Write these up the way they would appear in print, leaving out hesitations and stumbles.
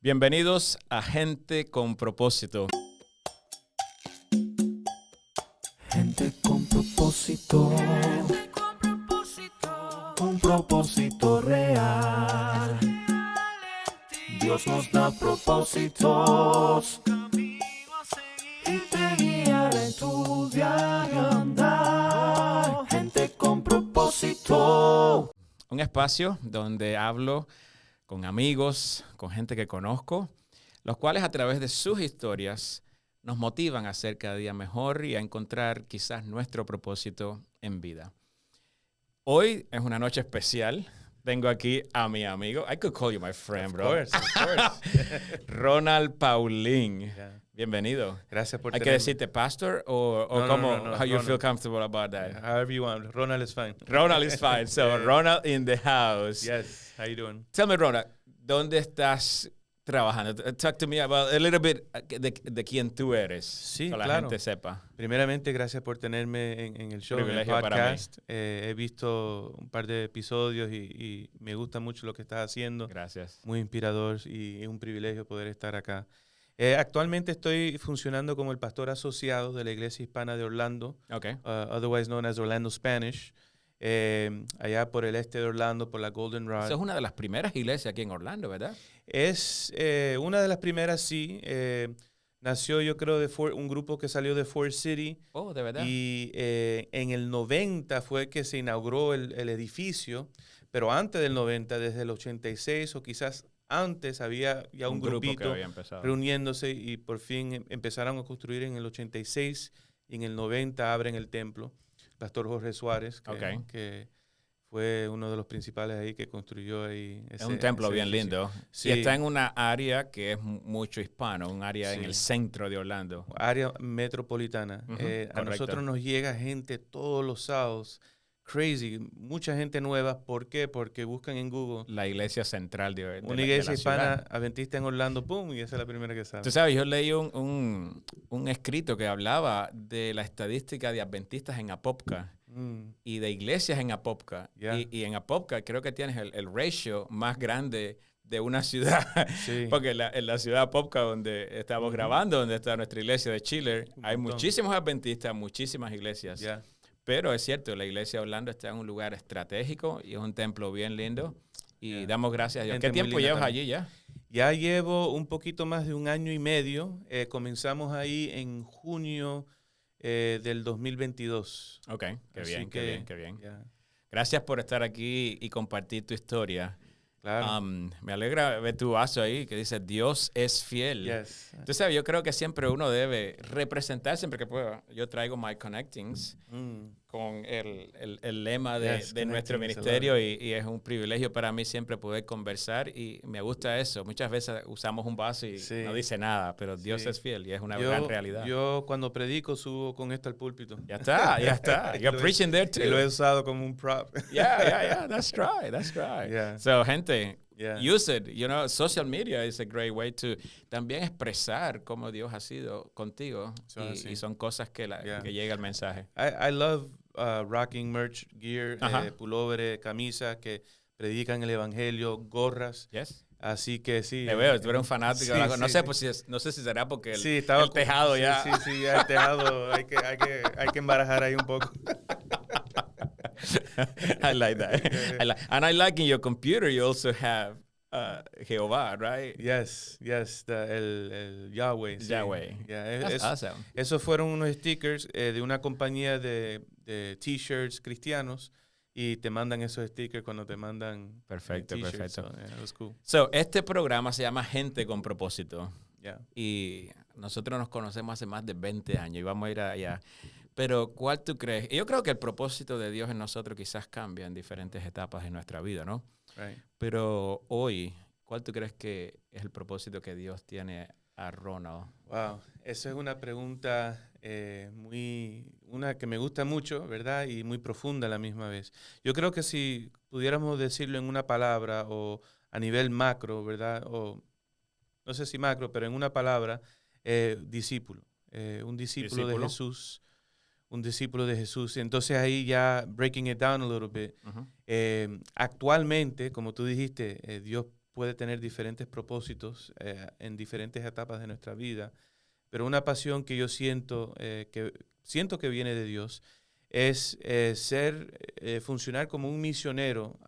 Bienvenidos a Gente con Propósito. Gente con propósito, un propósito real. Dios nos da propósitos y te guiará en tu diario andar. Gente con propósito. Un espacio donde hablo con amigos, con gente que conozco, los cuales a través de sus historias nos motivan a ser cada día mejor y a encontrar quizás nuestro propósito en vida. Hoy es una noche especial. Tengo aquí a mi amigo. I could call you my friend, bro. Of course. Ronald Paulín. Yeah. Bienvenido. Gracias por ¿Hay que tenerme. decirte pastor o No, cómo? no, How you Ronald. feel comfortable about that? However you want. Ronald is fine. Ronald is fine. So Yeah. Ronald in the house. Yes. How you doing? Tell me, Ronald, ¿dónde estás trabajando? Talk to me about a little bit de quién tú eres. Sí, para la claro. gente sepa. Primeramente, gracias por tenerme en el show, en el Privilegio para podcast. He visto un par de episodios y me gusta mucho lo que estás haciendo. Gracias. Muy inspirador y es un privilegio poder estar acá. Actualmente estoy funcionando como el pastor asociado de la Iglesia Hispana de Orlando, Okay. otherwise known as Orlando Spanish, allá por el este de Orlando, por la Goldenrod. Esa es una de las primeras iglesias aquí en Orlando, ¿verdad? Es una de las primeras, sí. Nació, yo creo, de un grupo que salió de Ford City. Oh, ¿de verdad? Y en el 90 fue que se inauguró el edificio. Pero antes del 90, desde el 86 o quizás antes, había ya un grupo que grupito había empezado. reuniéndose y por fin empezaron a construir en el 86 y en el 90 abren el templo. Pastor Jorge Suárez, que fue uno de los principales ahí que construyó ahí ese, es un templo ese bien edificio. lindo. Sí. Y está en una área que es mucho hispano, un área en Sí. el centro de Orlando. Área metropolitana. Ujú, A correcto. nosotros nos llega gente todos los sábados. Crazy. Mucha gente nueva. ¿Por qué? Porque buscan en Google La iglesia central de una la iglesia ciudad. hispana adventista en Orlando. ¡Pum! Y esa es la primera que sale. Tú sabes, yo leí un escrito que hablaba de la estadística de adventistas en Apopka y de iglesias en Apopka. Yeah. Y en Apopka creo que tienes el ratio más grande de una ciudad. Sí. Porque en la ciudad de Apopka, donde estamos grabando, donde está nuestra iglesia de Chile, hay montón. muchísimos adventistas, muchísimas iglesias. Yeah. Pero es cierto, la iglesia de Orlando está en un lugar estratégico y es un templo bien lindo. Y damos gracias a Dios. Gente ¿Qué muy tiempo linda llevas también. allí ya? Ya llevo un poquito más de un año y medio. Comenzamos ahí en junio del 2022. Ok, qué Así bien, qué que, bien, qué bien. yeah. Gracias por estar aquí y compartir tu historia. Claro. Me alegra ver tu vaso ahí que dice Dios es fiel. Yes. Tú sabes, yo creo que siempre uno debe representar siempre que pueda. Yo traigo My Connectings con el lema de Yes, nuestro connecting is a ministerio y es un privilegio para mí siempre poder conversar y me gusta eso. Muchas veces usamos un vaso y Sí. no dice nada, pero Dios Sí. es fiel y es una gran realidad. Yo cuando predico subo con esto al púlpito. Ya está, ya está. You're preaching there too. Y lo he usado como un prop. Yeah. That's right. That's right. Yeah. So, gente, Yeah. use it. You know, social media is a great way to también expresar cómo Dios ha sido contigo. Y son cosas que Yeah. que llega el mensaje. I love rocking merch gear, Ajá. pulóveres, camisas que predican el evangelio, gorras. Yes. Así que sí. Te veo, tú eres un fanático. Sí, de la cosa. No sí, sé, sí. pues, no sé si será porque Sí, estaba el tejado sí, ya. Sí, ya el tejado hay que embarajar ahí un poco. I like that. And I like in your computer you also have Jehová, right? Yes, el Yahweh. Sí. Yahweh. Yeah, That's awesome. Esos fueron unos stickers de una compañía de t-shirts cristianos y te mandan esos stickers cuando te mandan Perfecto, t-shirts. perfecto. So, yeah, it was cool. So, este programa se llama Gente con Propósito. Yeah. Y nosotros nos conocemos hace más de 20 años y vamos a ir allá. Pero, ¿cuál tú crees? Yo creo que el propósito de Dios en nosotros quizás cambia en diferentes etapas de nuestra vida, ¿no? Right. Pero hoy, ¿cuál tú crees que es el propósito que Dios tiene a Ronald? Wow, esa es una pregunta una que me gusta mucho, ¿verdad? Y muy profunda a la misma vez. Yo creo que si pudiéramos decirlo en una palabra o a nivel macro, ¿verdad? O no sé si macro, pero en una palabra, discípulo. Un discípulo de Jesús. Un discípulo de Jesús. Entonces ahí ya breaking it down a little bit. Uh-huh. Actualmente, como tú dijiste, Dios puede tener diferentes propósitos en diferentes etapas de nuestra vida, pero una pasión que yo siento que viene de Dios es funcionar como un misionero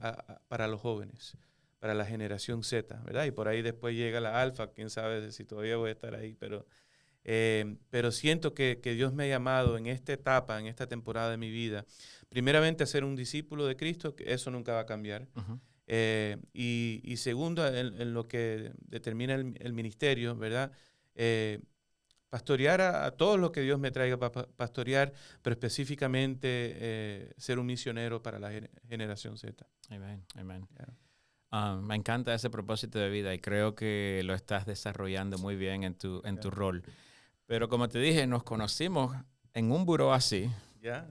para los jóvenes, para la generación Z, ¿verdad? Y por ahí después llega la alfa, quién sabe si todavía voy a estar ahí, pero siento que Dios me ha llamado en esta etapa, en esta temporada de mi vida, primeramente a ser un discípulo de Cristo, que eso nunca va a cambiar. Ujú. Y segundo, en lo que determina el ministerio, ¿verdad? Pastorear a todos los que Dios me traiga para pastorear, pero específicamente ser un misionero para la generación Z. Amén, amén. Yeah. Me encanta ese propósito de vida y creo que lo estás desarrollando muy bien en tu rol. Pero como te dije, nos conocimos en un buró así,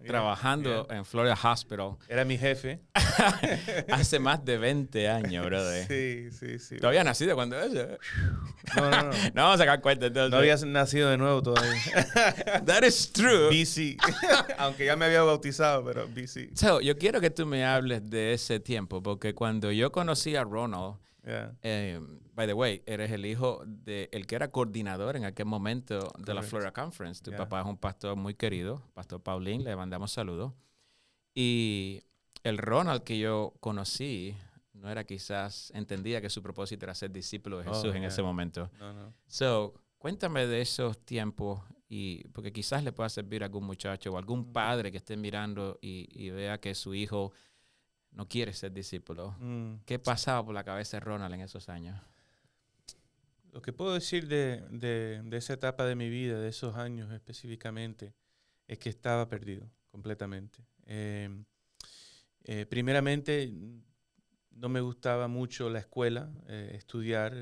trabajando en Florida Hospital. Era mi jefe. Hace más de 20 años, brother. Sí. ¿Tú habías nacido cuando eso? No. No vamos a sacar cuenta entonces. No habías nacido de nuevo todavía. That is true. BC. Aunque ya me había bautizado, pero BC. So, yo quiero que tú me hables de ese tiempo, porque cuando yo conocí a Ronald, by the way, eres el hijo del que era coordinador en aquel momento de la Florida Conference. Tu papá es un pastor muy querido, Pastor Paulín, le mandamos saludos. Y el Ronald que yo conocí no era quizás, entendía que su propósito era ser discípulo de Jesús en ese momento. No. So, cuéntame de esos tiempos, porque quizás le pueda servir a algún muchacho o algún padre que esté mirando y vea que su hijo no quiere ser discípulo. ¿Qué pasaba por la cabeza de Ronald en esos años? Lo que puedo decir de esa etapa de mi vida, de esos años específicamente, es que estaba perdido completamente. Primeramente, no me gustaba mucho la escuela, estudiar.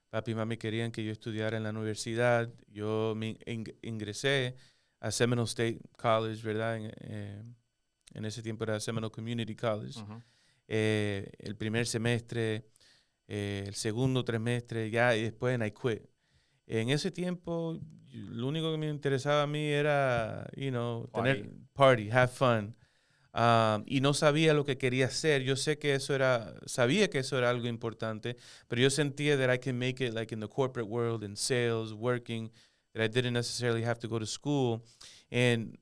Papi y mami querían que yo estudiara en la universidad. Yo me ingresé a Seminole State College, ¿verdad? En ese tiempo era Seminole Community College. Uh-huh. El primer semestre, el segundo trimestre, y después I quit. En ese tiempo, lo único que me interesaba a mí era, tener party, have fun. Y no sabía lo que quería hacer. Yo sabía que eso era algo importante, pero yo sentía that I can make it like in the corporate world, in sales, working, that I didn't necessarily have to go to school. And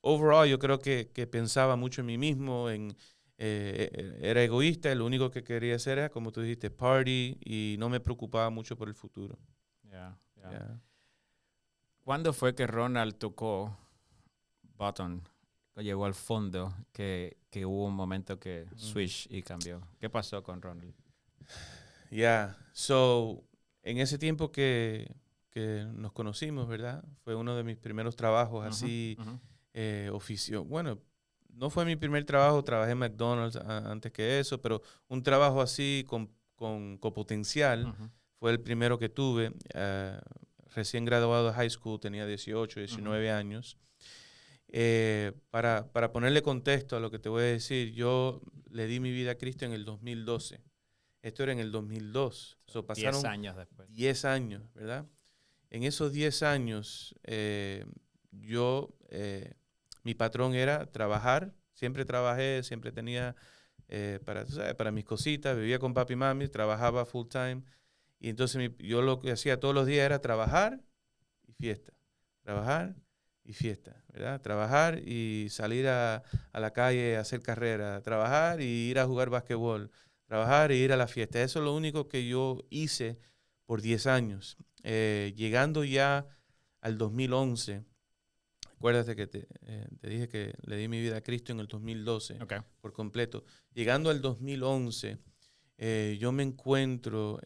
overall, yo creo que pensaba mucho en mí mismo, era egoísta, lo único que quería hacer era, como tú dijiste, party, y no me preocupaba mucho por el futuro. Yeah. ¿Cuándo fue que Ronald tocó button? Llegó al fondo, que hubo un momento que switch y cambió. ¿Qué pasó con Ronald? So, en ese tiempo que nos conocimos, ¿verdad? Fue uno de mis primeros trabajos así, oficio. Bueno, no fue mi primer trabajo, trabajé en McDonald's antes que eso, pero un trabajo así con potencial fue el primero que tuve. Recién graduado de high school, tenía 18, 19 años. Para ponerle contexto a lo que te voy a decir, yo le di mi vida a Cristo en el 2012. Esto era en el 2002. Pasaron 10 años después. 10 años, ¿verdad? En esos 10 años, mi patrón era trabajar. Siempre trabajé, siempre tenía para mis cositas. Vivía con papi y mami, trabajaba full time. Y entonces yo lo que hacía todos los días era trabajar y fiesta. Trabajar y fiesta, ¿verdad? Trabajar y salir a la calle a hacer carrera, trabajar y ir a jugar basquetbol, trabajar y ir a la fiesta. Eso es lo único que yo hice por 10 años. Llegando ya al 2011, acuérdate que te dije que le di mi vida a Cristo en el 2012 por completo. Llegando al 2011, yo me encuentro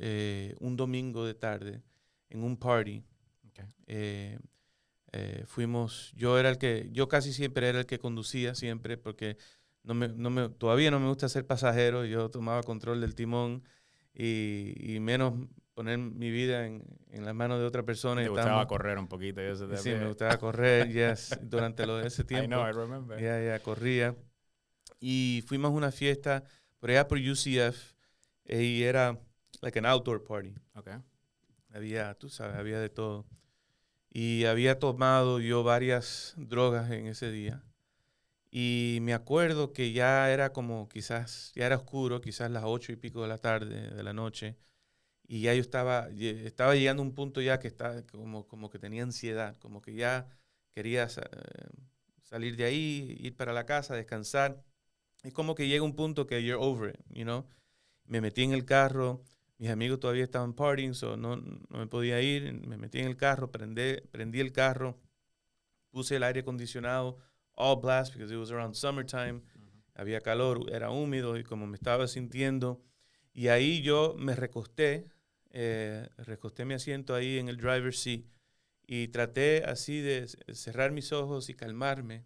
un domingo de tarde en un party. Yo casi siempre era el que conducía siempre porque todavía no me gusta ser pasajero. Yo tomaba control del timón y menos poner mi vida en las manos de otra persona. Me gustaba correr un poquito. Sí, me gustaba correr, durante ese tiempo. I know, I remember. Corría. Y fuimos a una fiesta por allá por UCF y era like an outdoor party. Había de todo. Y había tomado yo varias drogas en ese día. Y me acuerdo que ya era como quizás, ya era oscuro, quizás las 8:00 de la tarde, de la noche. Y ya yo estaba llegando a un punto ya que estaba como que tenía ansiedad, como que ya quería salir de ahí, ir para la casa, descansar. Es como que llega un punto que you're over it, you know. Me metí en el carro, mis amigos todavía estaban partying, so no me podía ir. Me metí en el carro, prendí el carro, puse el aire acondicionado, all blast, because it was around summertime. Había calor, era húmedo y como me estaba sintiendo. Y ahí yo me recosté mi asiento ahí en el driver's seat y traté así de cerrar mis ojos y calmarme.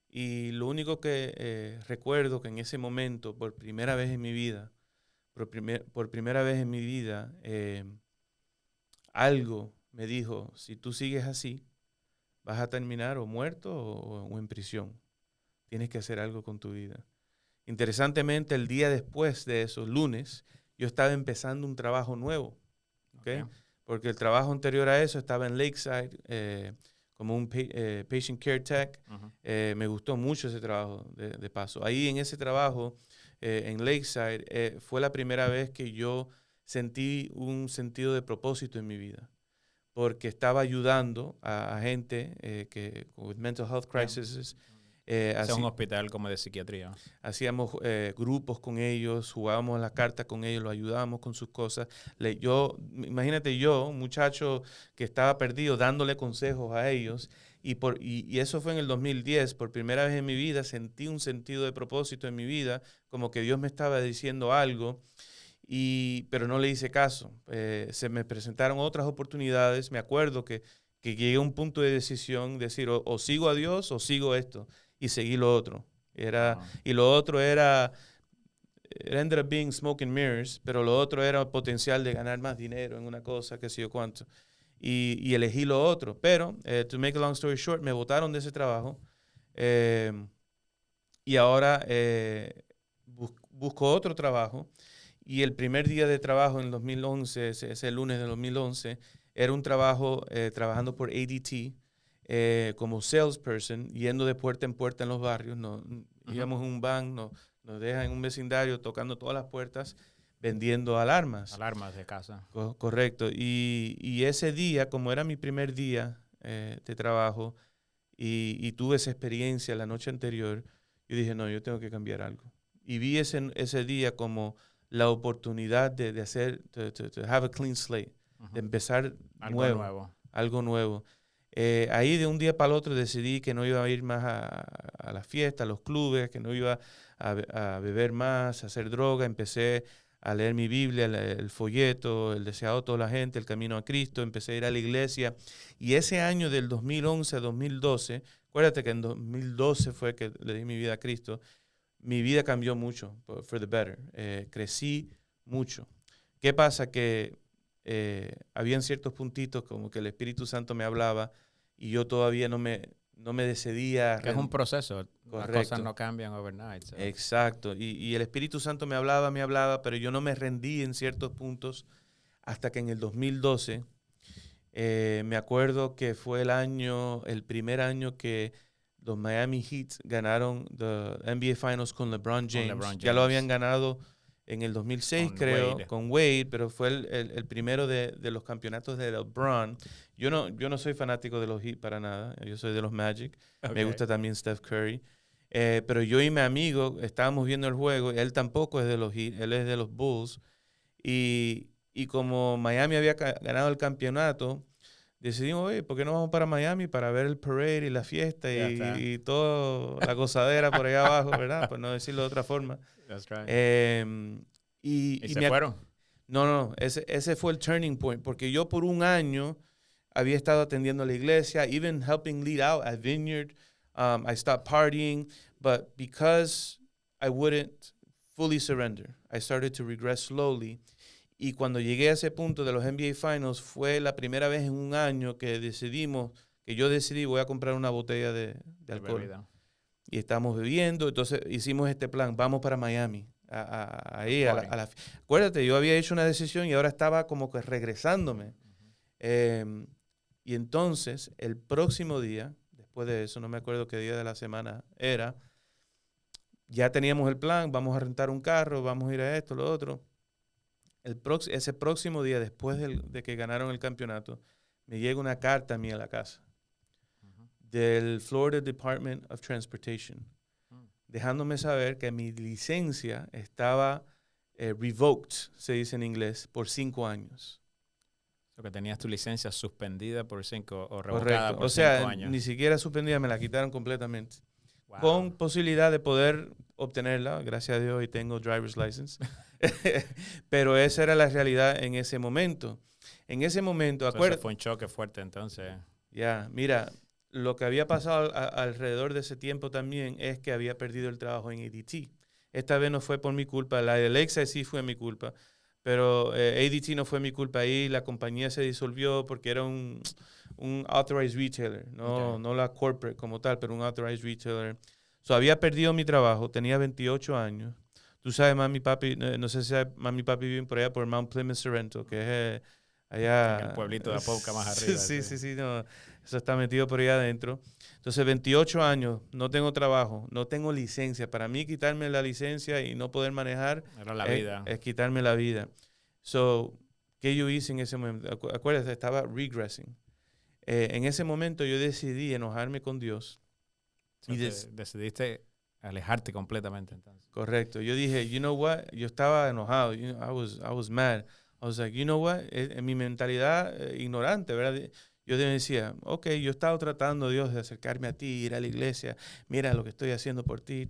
Y lo único que recuerdo que en ese momento, por primera vez en mi vida, algo me dijo, si tú sigues así, vas a terminar o muerto o en prisión. Tienes que hacer algo con tu vida. Interesantemente, el día después de esos lunes, yo estaba empezando un trabajo nuevo, ¿okay? Porque el trabajo anterior a eso estaba en Lakeside, como un patient care tech. Me gustó mucho ese trabajo, de paso. Ahí en ese trabajo, en Lakeside, fue la primera vez que yo sentí un sentido de propósito en mi vida. Porque estaba ayudando a gente que con mental health crises. Es un hospital como de psiquiatría. Hacíamos grupos con ellos, jugábamos las cartas con ellos, los ayudábamos con sus cosas. Imagínate yo, un muchacho que estaba perdido, dándole consejos a ellos. Y eso fue en el 2010. Por primera vez en mi vida sentí un sentido de propósito en mi vida, como que Dios me estaba diciendo algo, pero no le hice caso. Se me presentaron otras oportunidades. Me acuerdo que llegué a un punto de decisión, decir, o sigo a Dios o sigo esto. Y seguí lo otro. Y lo otro era, it ended up being smoke and mirrors, pero lo otro era el potencial de ganar más dinero en una cosa, qué sé yo cuánto. Y elegí lo otro. Pero, to make a long story short, me botaron de ese trabajo. Y ahora busco otro trabajo. Y el primer día de trabajo en 2011, ese lunes de 2011, era un trabajo trabajando por ADT. Como salesperson, yendo de puerta en puerta en los barrios. Íbamos en un van, nos dejan en un vecindario tocando todas las puertas, vendiendo alarmas. Alarmas de casa. Correcto. Y ese día, como era mi primer día de trabajo y tuve esa experiencia la noche anterior, yo dije, no, yo tengo que cambiar algo. Y vi ese día como la oportunidad de hacer, to have a clean slate, de empezar algo nuevo. Ahí de un día para el otro decidí que no iba a ir más a las fiestas, a los clubes, que no iba a beber más, a hacer droga. Empecé a leer mi Biblia, el folleto, el deseado de toda la gente, el camino a Cristo. Empecé a ir a la iglesia. Y ese año del 2011 a 2012, acuérdate que en 2012 fue que le di mi vida a Cristo, mi vida cambió mucho, for the better. Crecí mucho. ¿Qué pasa? Que habían ciertos puntitos como que el Espíritu Santo me hablaba y yo todavía no me decidía. Que es un proceso. Correcto. Las cosas no cambian overnight. So. Exacto. Y el Espíritu Santo me hablaba, pero yo no me rendí en ciertos puntos hasta que en el 2012, me acuerdo que fue el primer año que los Miami Heat ganaron the NBA Finals con LeBron James. Ya lo habían ganado en el 2006, con Wade, pero fue el primero de los campeonatos de LeBron. Yo no soy fanático de los Heat para nada. Yo soy de los Magic. Okay. Me gusta también Steph Curry. Pero yo y mi amigo estábamos viendo el juego. Él tampoco es de los Heat. Él es de los Bulls. Y como Miami había ganado el campeonato, decidimos, oye, ¿por qué no vamos para Miami para ver el parade y la fiesta y toda la gozadera por allá abajo, ¿verdad? Por no decirlo de otra forma. That's right. ¿Y se fueron? No. Ese fue el turning point. Porque yo por un año había estado atendiendo a la iglesia, even helping lead out at Vineyard. I stopped partying. But because I wouldn't fully surrender, I started to regress slowly. Y cuando llegué a ese punto de los NBA Finals, fue la primera vez en un año que yo decidí, voy a comprar una botella de alcohol. Bebida. Y estamos bebiendo, entonces hicimos este plan, vamos para Miami. Acuérdate, yo había hecho una decisión y ahora estaba como que regresándome. Y entonces, el próximo día, después de eso, no me acuerdo qué día de la semana era, ya teníamos el plan, vamos a rentar un carro, vamos a ir a esto, lo otro. Ese próximo día, después de que ganaron el campeonato, me llega una carta a mí a la casa del Florida Department of Transportation, dejándome saber que mi licencia estaba revoked, se dice en inglés, por 5 años. O que tenías tu licencia suspendida por 5 o revocada Correcto. por O 5 sea, años. ni siquiera suspendida, me la quitaron completamente. Wow. Con posibilidad de poder obtenerla, gracias a Dios, y tengo driver's license. Pero esa era la realidad en ese momento. En ese momento, Entonces fue un choque fuerte entonces. Ya, mira, lo que había pasado alrededor de ese tiempo también es que había perdido el trabajo en ADT. Esta vez no fue por mi culpa, la de Lakeside sí fue mi culpa, pero ADT no fue mi culpa ahí, la compañía se disolvió porque era un authorized retailer, no la corporate como tal, pero un authorized retailer. So, había perdido mi trabajo, tenía 28 años. Tú sabes, mami y papi, no sé si mami y papi viven por allá por Mount Plymouth, Sorrento, que es allá. En el pueblito de Apopka más arriba. Sí, no, eso está metido por allá adentro. Entonces, 28 años, no tengo trabajo, no tengo licencia. Para mí, quitarme la licencia y no poder manejar era la vida. Es quitarme la vida. So, ¿qué yo hice en ese momento? Acuérdate, estaba regressing. En ese momento yo decidí enojarme con Dios. So decidiste alejarte completamente entonces. Correcto. Yo dije, you know what? Yo estaba enojado. I was mad. I was like, you know what? En mi mentalidad ignorante, ¿verdad? Yo decía, ok, yo he estado tratando, Dios, de acercarme a ti, ir a la iglesia. Mira lo que estoy haciendo por ti,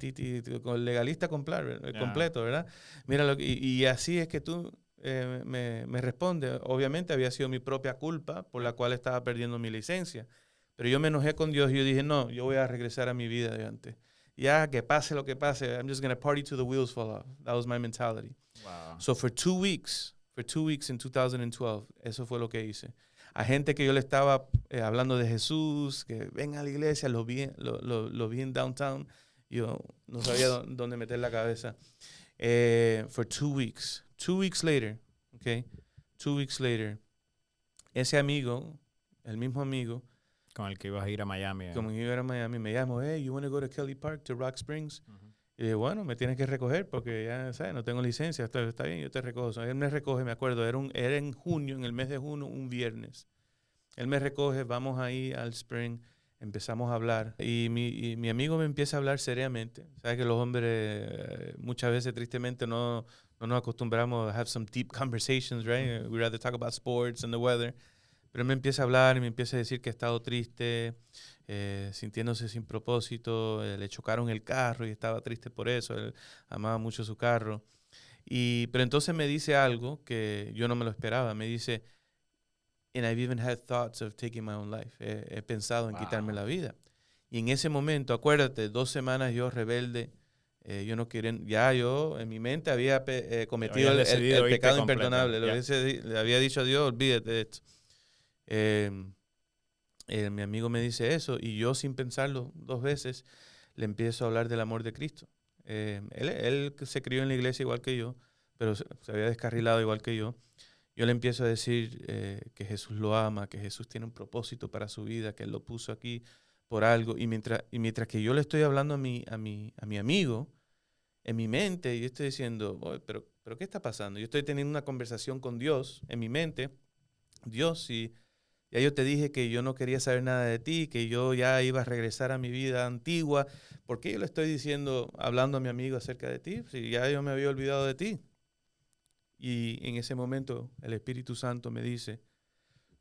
con el legalista completo, ¿verdad? Mira y así es que tú me respondes. Obviamente había sido mi propia culpa por la cual estaba perdiendo mi licencia. Pero yo me enojé con Dios y yo dije, no, yo voy a regresar a mi vida de antes. Ya, que pase lo que pase, I'm just going to party till the wheels fall off. That was my mentality. Wow. So for 2 weeks in 2012, eso fue lo que hice. A gente que yo le estaba hablando de Jesús, que venga a la iglesia, lo vi en downtown, yo no sabía dónde meter la cabeza. For 2 weeks. 2 weeks later, okay, 2 weeks later, ese amigo, el mismo amigo, con el que ibas a ir a Miami. Como iba a ir a Miami, me llamó, hey, you want to go to Kelly Park, to Rock Springs? Y dije, bueno, me tienes que recoger porque ya, ¿sabes? No tengo licencia, está bien, yo te recojo. So, él me recoge, me acuerdo, era en junio, en el mes de junio, un viernes. Él me recoge, vamos ahí al Spring, empezamos a hablar. Y mi amigo me empieza a hablar seriamente. Sabes que los hombres muchas veces, tristemente, no nos acostumbramos a have some deep conversations, right? We rather talk about sports and the weather. Pero él me empieza a hablar y me empieza a decir que ha estado triste, sintiéndose sin propósito, le chocaron el carro y estaba triste por eso, él amaba mucho su carro. Pero entonces me dice algo que yo no me lo esperaba, me dice, and I've even had thoughts of taking my own life, he pensado en quitarme la vida. Y en ese momento, acuérdate, 2 semanas yo rebelde, yo no quería, ya yo en mi mente había cometido el pecado imperdonable, le había dicho a Dios, olvídate de esto. Mi amigo me dice eso y yo sin pensarlo 2 veces le empiezo a hablar del amor de Cristo. Él se crió en la iglesia igual que yo, pero se había descarrilado igual que yo. Yo le empiezo a decir que Jesús lo ama, que Jesús tiene un propósito para su vida, que Él lo puso aquí por algo. Y mientras que yo le estoy hablando a mi amigo, en mi mente yo estoy diciendo, oh, pero ¿qué está pasando? Yo estoy teniendo una conversación con Dios en mi mente. Dios, si ya yo te dije que yo no quería saber nada de ti, que yo ya iba a regresar a mi vida antigua, ¿por qué yo le estoy diciendo, hablando a mi amigo acerca de ti? Si ya yo me había olvidado de ti. Y en ese momento el Espíritu Santo me dice,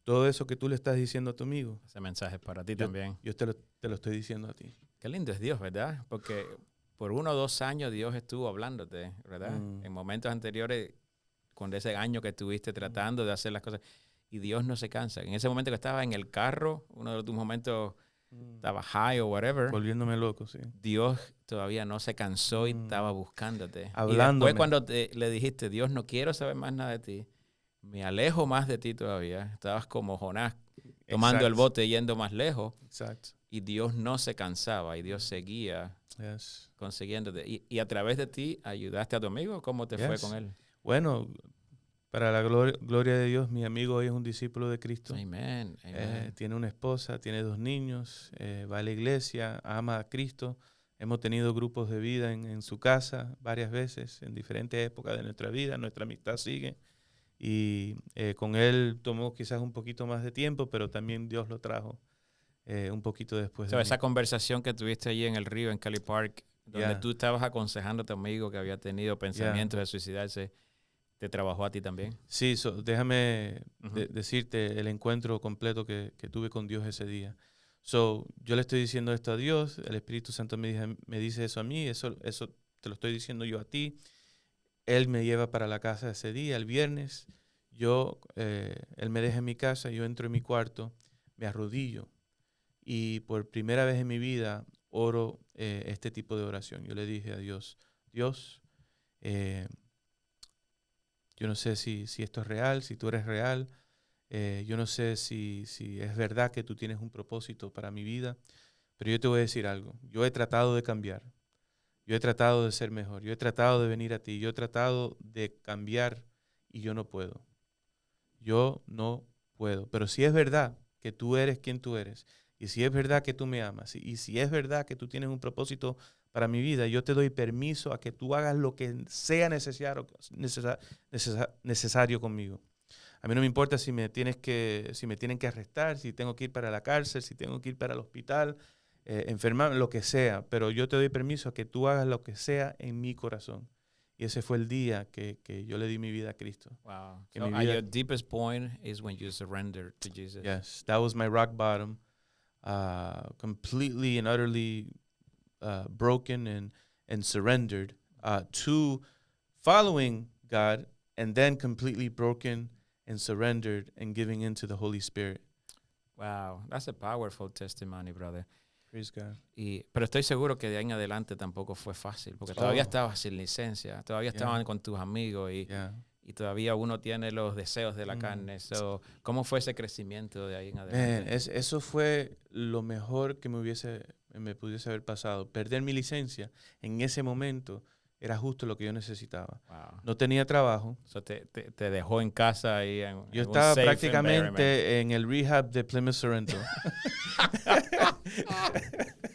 todo eso que tú le estás diciendo a tu amigo. Ese mensaje es para ti también. Yo te lo estoy diciendo a ti. Qué lindo es Dios, ¿verdad? Porque por 1 o 2 años Dios estuvo hablándote, ¿verdad? En momentos anteriores, con ese año que estuviste tratando de hacer las cosas. Y Dios no se cansa. En ese momento que estaba en el carro, uno de tus momentos estaba high o whatever. Volviéndome loco, sí. Dios todavía no se cansó y estaba buscándote. Hablándome. Y después cuando le dijiste, Dios, no quiero saber más nada de ti, me alejo más de ti todavía. Estabas como Jonás, tomando el bote yendo más lejos. Exacto. Y Dios no se cansaba y Dios seguía consiguiéndote. Y a través de ti, ¿ayudaste a tu amigo? ¿Cómo te fue con él? Bueno, Para la gloria de Dios, mi amigo hoy es un discípulo de Cristo. Amen. Amen. Tiene una esposa, tiene 2 niños, va a la iglesia, ama a Cristo. Hemos tenido grupos de vida en su casa varias veces, en diferentes épocas de nuestra vida. Nuestra amistad sigue. Y con él tomó quizás un poquito más de tiempo, pero también Dios lo trajo un poquito después de mí. Esa conversación que tuviste allí en el río, en Cali Park, donde Yeah. tú estabas aconsejando a tu amigo que había tenido pensamientos de suicidarse, ¿te trabajó a ti también? Sí, déjame Ujú. decirte el encuentro completo que tuve con Dios ese día. Yo le estoy diciendo esto a Dios, el Espíritu Santo me dice eso a mí, eso te lo estoy diciendo yo a ti. Él me lleva para la casa ese día, el viernes. Él me deja en mi casa, yo entro en mi cuarto, me arrodillo y por primera vez en mi vida oro este tipo de oración. Yo le dije a Dios, Dios, eh, yo no sé si esto es real, si tú eres real. Yo no sé si es verdad que tú tienes un propósito para mi vida, pero yo te voy a decir algo. Yo he tratado de cambiar. Yo he tratado de ser mejor. Yo he tratado de venir a ti. Yo he tratado de cambiar y yo no puedo. Yo no puedo. Pero si es verdad que tú eres quien tú eres, y si es verdad que tú me amas, y si es verdad que tú tienes un propósito para mi vida, yo te doy permiso a que tú hagas lo que sea necesario conmigo. A mí no me importa si me tienen que arrestar, si tengo que ir para la cárcel, si tengo que ir para el hospital, enfermarme, lo que sea, pero yo te doy permiso a que tú hagas lo que sea en mi corazón. Y ese fue el día que yo le di mi vida a Cristo. Wow. Que So mi at vida, your deepest point is when you surrender to Jesus. yes, that was my rock bottom, completely and utterly broken and surrendered to following God, and then completely broken and surrendered and giving into the Holy Spirit. Wow. That's a powerful testimony, brother. Praise God. Pero estoy seguro que de ahí en adelante tampoco fue fácil, porque todavía Oh, estabas sin licencia, todavía yeah, estaban con tus amigos yeah. y todavía uno tiene los deseos de la Mm. carne. So, ¿cómo fue ese crecimiento de ahí en Man, adelante? eso fue lo mejor que me pudiese haber pasado. Perder mi licencia en ese momento era justo lo que yo necesitaba. Wow. No tenía trabajo. So te dejó en casa ahí Yo en un estaba safe environment. prácticamente en el rehab de Plymouth Sorrento.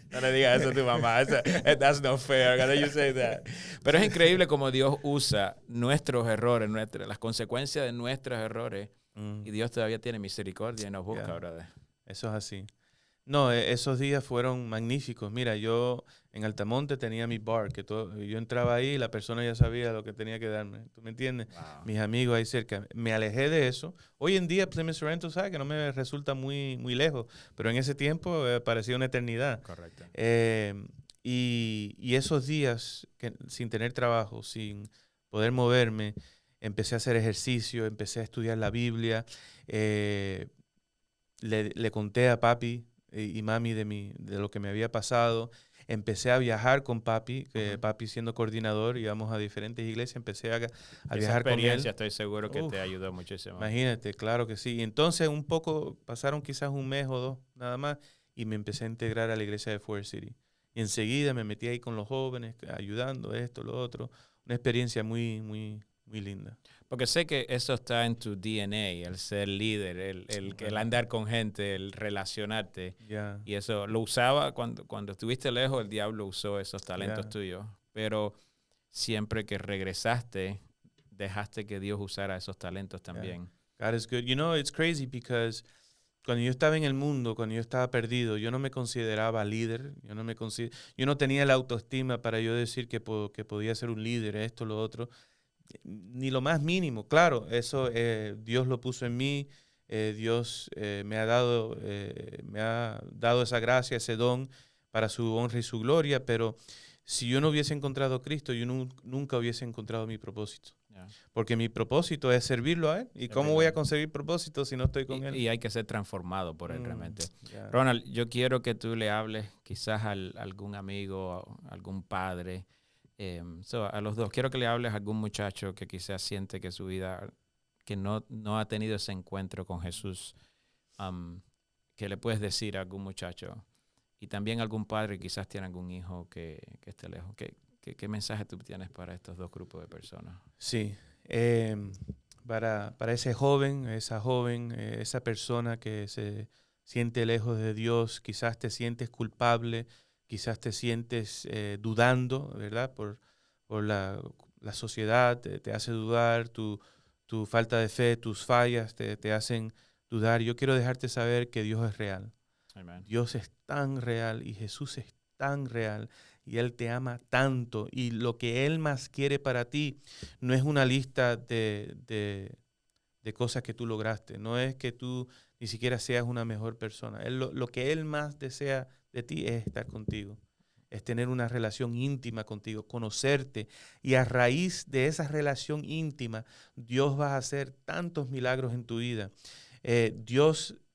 No le digas eso a tu mamá. That's not fair. How you say that? Pero es increíble cómo Dios usa nuestros errores, las consecuencias de nuestros errores, Mm, y Dios todavía tiene misericordia y nos busca, yeah. brother. Eso es así. No, esos días fueron magníficos. Mira, yo en Altamonte tenía mi bar, yo entraba ahí y la persona ya sabía lo que tenía que darme. ¿Tú me entiendes? Wow. Mis amigos ahí cerca. Me alejé de eso. Hoy en día Plymouth Sorrento, ¿sabes? Que no me resulta muy, muy lejos, pero en ese tiempo parecía una eternidad. Correcto. Y esos días sin tener trabajo, sin poder moverme, empecé a hacer ejercicio, empecé a estudiar la Biblia. Le conté a papi y mami de lo que me había pasado. Empecé a viajar con papi, papi siendo coordinador, íbamos a diferentes iglesias, empecé a Esa viajar con él. experiencia estoy seguro que Uf, te ayudó muchísimo. Imagínate, claro que sí. Y entonces pasaron quizás un mes o 2 nada más, y me empecé a integrar a la iglesia de Forest City. Y enseguida me metí ahí con los jóvenes, ayudando, esto, lo otro. Una experiencia muy, muy, muy linda. Porque sé que eso está en tu DNA, el ser líder, el andar con gente, el relacionarte. Yeah. Y eso lo usaba cuando estuviste lejos, el diablo usó esos talentos tuyos. Pero siempre que regresaste, dejaste que Dios usara esos talentos también. God is good. You know, it's crazy because cuando yo estaba en el mundo, cuando yo estaba perdido, yo no me consideraba líder. Yo no tenía la autoestima para yo decir que podía ser un líder, esto, lo otro. Ni lo más mínimo. Claro, eso Dios lo puso en mí. Dios me ha dado esa gracia, ese don para su honra y su gloria, pero si yo no hubiese encontrado a Cristo, yo nunca hubiese encontrado mi propósito. Yeah. Porque mi propósito es servirlo a Él. ¿Y cómo voy a conseguir propósito si no estoy con Él? Y hay que ser transformado por Él realmente. Yeah. Ronald, yo quiero que tú le hables quizás a algún amigo, a algún padre, a los dos. Quiero que le hables a algún muchacho que quizás siente que su vida, que no ha tenido ese encuentro con Jesús. ¿Qué le puedes decir a algún muchacho? Y también algún padre que quizás tiene algún hijo que esté lejos. ¿Qué mensaje tú tienes para estos dos grupos de personas? Sí. para ese joven, esa joven, esa persona que se siente lejos de Dios, quizás te sientes culpable, quizás te sientes dudando, ¿verdad? Por la sociedad te hace dudar, tu falta de fe, tus fallas te hacen dudar. Yo quiero dejarte saber que Dios es real. Amen. Dios es tan real y Jesús es tan real y Él te ama tanto, y lo que Él más quiere para ti no es una lista de cosas que tú lograste, no es que tú ni siquiera seas una mejor persona. Lo que Él más desea de ti es estar contigo, es tener una relación íntima contigo, conocerte, y a raíz de esa relación íntima Dios va a hacer tantos milagros en tu vida.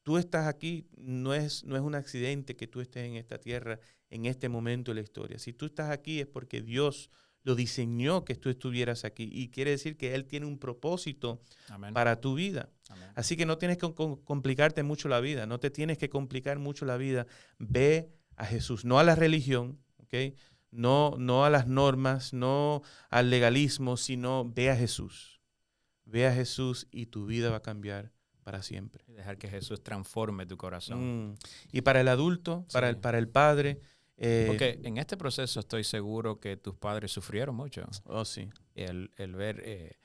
Tú estás aquí, no es un accidente que tú estés en esta tierra en este momento de la historia. Si tú estás aquí es porque Dios lo diseñó que tú estuvieras aquí, y quiere decir que Él tiene un propósito Amen. para tu vida. Amen. Así que no tienes que complicarte mucho la vida, no te tienes que complicar mucho la vida. Ve a Jesús, no a la religión, ¿ok? No a las normas, no al legalismo, sino ve a Jesús. Ve a Jesús y tu vida va a cambiar para siempre. Y dejar que Jesús transforme tu corazón. Y para el adulto, Sí. para el padre, Porque en este proceso estoy seguro que tus padres sufrieron mucho. oh sí, El ver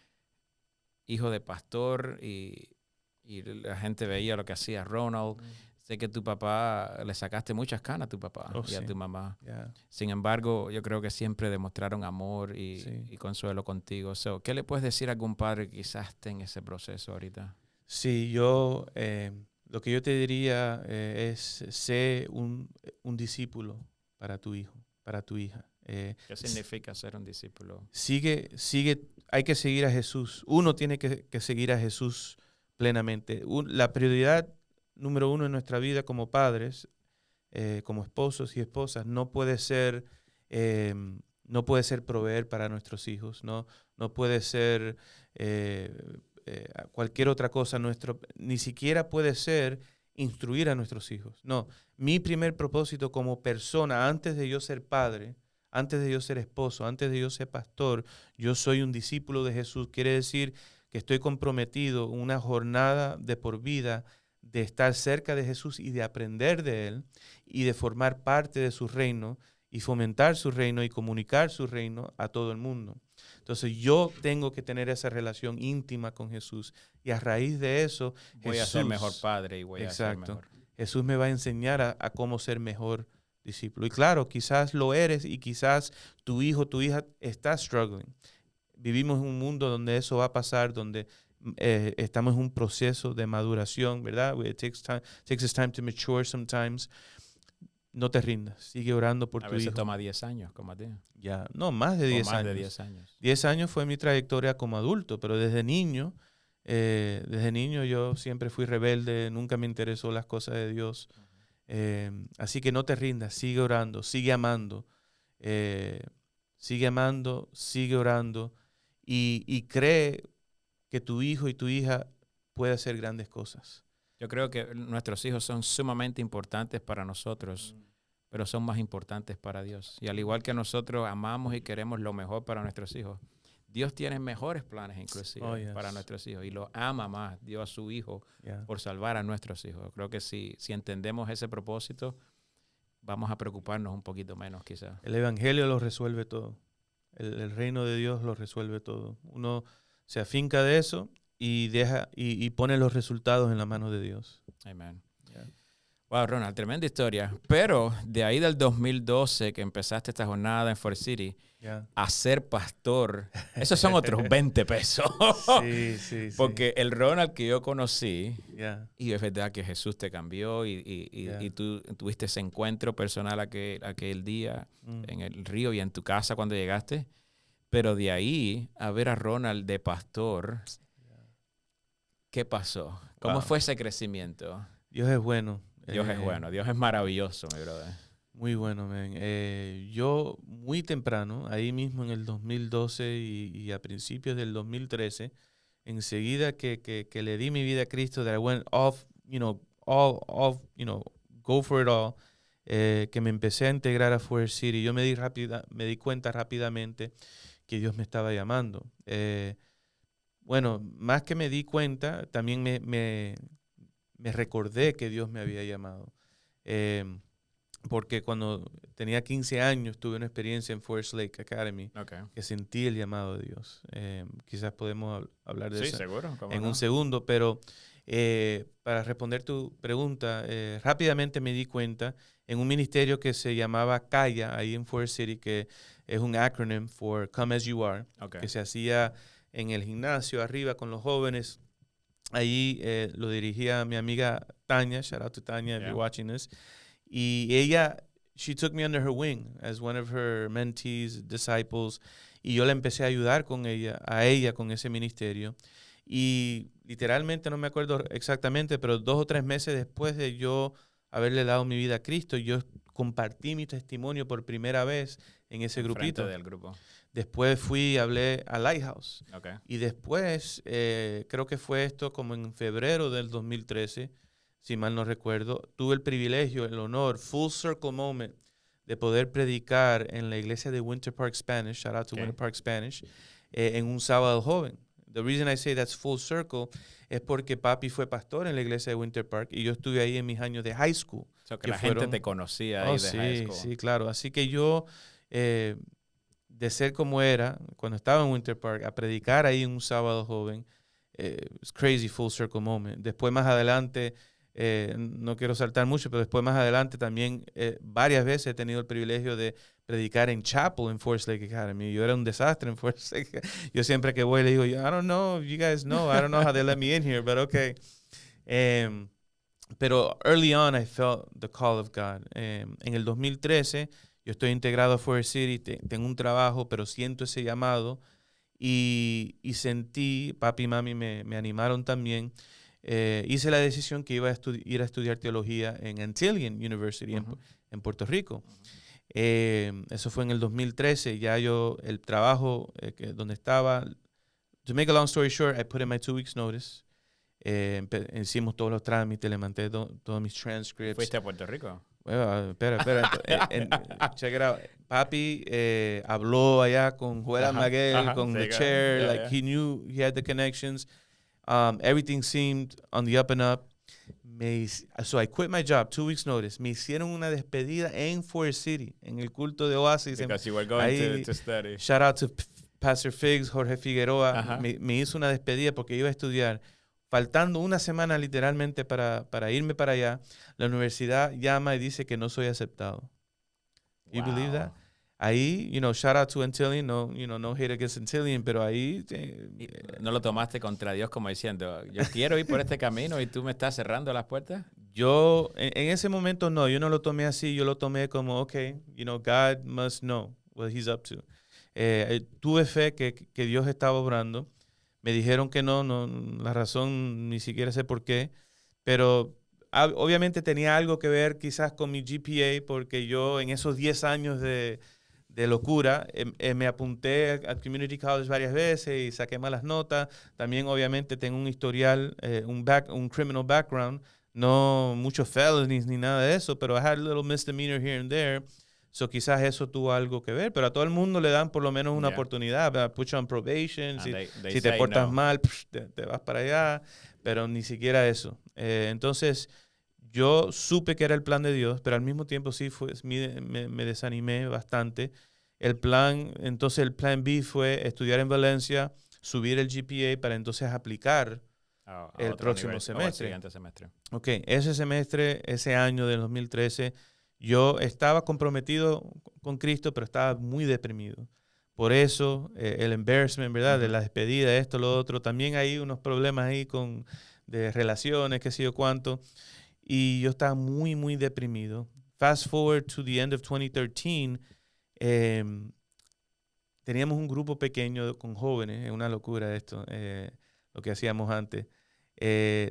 hijo de pastor y la gente veía lo que hacía Ronald. Sé que tu papá, le sacaste muchas canas a tu papá Oh, y a sí. tu mamá. yeah. Sin embargo, yo creo que siempre demostraron amor Sí. y consuelo contigo. So, ¿qué le puedes decir a algún padre que quizás esté en ese proceso ahorita? Sí, lo que yo te diría es sé un discípulo para tu hijo, para tu hija. ¿Qué significa ser un discípulo? Sigue, hay que seguir a Jesús. Uno tiene que seguir a Jesús plenamente. La prioridad número uno en nuestra vida como padres, como esposos y esposas, no puede ser proveer para nuestros hijos, no puede ser cualquier otra cosa. Ni siquiera puede ser instruir a nuestros hijos. No, mi primer propósito como persona, antes de yo ser padre, antes de yo ser esposo, antes de yo ser pastor, yo soy un discípulo de Jesús. Quiere decir que estoy comprometido una jornada de por vida de estar cerca de Jesús y de aprender de Él y de formar parte de su reino y fomentar su reino y comunicar su reino a todo el mundo. Entonces yo tengo que tener esa relación íntima con Jesús, y a raíz de eso Voy a ser mejor padre y voy a ser mejor. Jesús me va a enseñar a cómo ser mejor discípulo. Y claro, quizás lo eres y quizás tu hijo, tu hija está struggling. Vivimos en un mundo donde eso va a pasar, donde estamos en un proceso de maduración, ¿verdad? It takes us time to mature sometimes. No te rindas, sigue orando por A tu veces hijo. toma 10 años, como a ti. Ya, no, más de 10 O más años. de 10 años. 10 años fue mi trayectoria como adulto, pero desde niño yo siempre fui rebelde, nunca me interesó las cosas de Dios. Así que no te rindas, sigue orando, sigue amando, sigue orando, y cree que tu hijo y tu hija puede hacer grandes cosas. Yo creo que nuestros hijos son sumamente importantes para nosotros, pero son más importantes para Dios. Y al igual que nosotros amamos y queremos lo mejor para nuestros hijos, Dios tiene mejores planes inclusive para nuestros hijos, y lo ama más. Dio a su hijo por salvar a nuestros hijos. Creo que si entendemos ese propósito, vamos a preocuparnos un poquito menos quizás. El evangelio lo resuelve todo. El reino de Dios lo resuelve todo. Uno se afinca de eso y pone los resultados en la mano de Dios. Amén. Wow, Ronald, tremenda historia. Pero de ahí del 2012 que empezaste esta jornada en Forest City a ser pastor, esos son otros 20 pesos. Sí. Porque el Ronald que yo conocí, y es verdad que Jesús te cambió y tú tuviste ese encuentro personal aquel día en el río y en tu casa cuando llegaste. Pero de ahí a ver a Ronald de pastor, ¿qué pasó? ¿Cómo fue ese crecimiento? Dios es bueno. Dios es bueno, Dios es maravilloso, mi brother. Muy bueno, man. Yo muy temprano, ahí mismo en el 2012 y a principios del 2013, enseguida que le di mi vida a Cristo, that I went off, go for it all, que me empecé a integrar a Forest City, yo me di cuenta rápidamente que Dios me estaba llamando. bueno, más que me di cuenta, también me recordé que Dios me había llamado. Porque cuando tenía 15 años tuve una experiencia en Forest Lake Academy que sentí el llamado de Dios. Quizás podemos hablar de eso seguro, en un segundo, pero para responder tu pregunta, rápidamente me di cuenta en un ministerio que se llamaba CAYA, ahí en Forest City, que es un acronym for Come As You Are, que se hacía en el gimnasio arriba con los jóvenes. Ahí lo dirigía mi amiga Tanya, shout out to Tanya if you're watching this. Y ella, she took me under her wing as one of her mentees, disciples, y yo la empecé a ayudar con ella con ese ministerio. Y literalmente, no me acuerdo exactamente, pero 2 o 3 meses después de yo haberle dado mi vida a Cristo, yo compartí mi testimonio por primera vez en ese grupito. Del grupo. Después fui y hablé a Lighthouse. Y después, creo que fue esto como en febrero del 2013, si mal no recuerdo, tuve el privilegio, el honor, full circle moment, de poder predicar en la iglesia de Winter Park Spanish, shout out to Winter Park Spanish, en un sábado joven. The reason I say that's full circle es porque papi fue pastor en la iglesia de Winter Park y yo estuve ahí en mis años de high school. Que la gente te conocía ahí de high school. Sí, claro. Así que yo, de ser como era, cuando estaba en Winter Park, a predicar ahí en un sábado joven, it's crazy full circle moment. Después más adelante, no quiero saltar mucho, pero después más adelante también varias veces he tenido el privilegio de predicar en Chapel en Forest Lake Academy. Yo era un desastre en Forest Lake. Yo siempre que voy le digo, I don't know, you guys know, I don't know how they let me in here, but okay. Pero early on I felt the call of God. En el 2013 yo estoy integrado a Forest City, tengo un trabajo, pero siento ese llamado y sentí, papi y mami me animaron también. Hice la decisión que iba a ir a estudiar teología en Antilian University en Puerto Rico. Eso fue en el 2013. Ya yo, el trabajo donde estaba, to make a long story short, I put in my 2 weeks notice. Hicimos todos los trámites, le mandé todos mis transcripts. ¿Fuiste a Puerto Rico? Bueno, espera. Check it out. Papi habló allá con Joel Maguel, con the chair. Like he knew he had the connections. Everything seemed on the up and up. So I quit my job, 2 weeks notice. Me hicieron una despedida en Forest City, en el culto de Oasis. Because you were going to study. Shout out to Pastor Figs, Jorge Figueroa. Me hizo una despedida porque iba a estudiar. Faltando una semana literalmente para irme para allá, la universidad llama y dice que no soy aceptado. You believe that? Ahí, shout out to Antilian, no hate against Antilian, pero ahí... ¿No lo tomaste contra Dios como diciendo, yo quiero ir por este camino y tú me estás cerrando las puertas? Yo, en ese momento no, yo no lo tomé así, yo lo tomé como, okay, God must know what he's up to. Tuve fe que Dios estaba obrando. Me dijeron que no, la razón ni siquiera sé por qué, pero obviamente tenía algo que ver quizás con mi GPA, porque yo en esos 10 años de locura me apunté al Community College varias veces y saqué malas notas. También obviamente tengo un historial, un criminal background, no muchos felonies ni nada de eso, pero I had a little misdemeanor here and there. So quizás eso tuvo algo que ver, pero a todo el mundo le dan por lo menos una oportunidad. Put you on probation, si te portas mal, te vas para allá, pero ni siquiera eso. Entonces, yo supe que era el plan de Dios, pero al mismo tiempo sí me desanimé bastante. El plan B fue estudiar en Valencia, subir el GPA para entonces aplicar el próximo semestre. El siguiente semestre. Ok, ese año del 2013, yo estaba comprometido con Cristo, pero estaba muy deprimido. Por eso, el embarrassment, ¿verdad? De la despedida, esto, lo otro. También hay unos problemas ahí de relaciones, qué sé yo cuánto. Y yo estaba muy, muy deprimido. Fast forward to the end of 2013, teníamos un grupo pequeño con jóvenes. Es una locura esto, lo que hacíamos antes.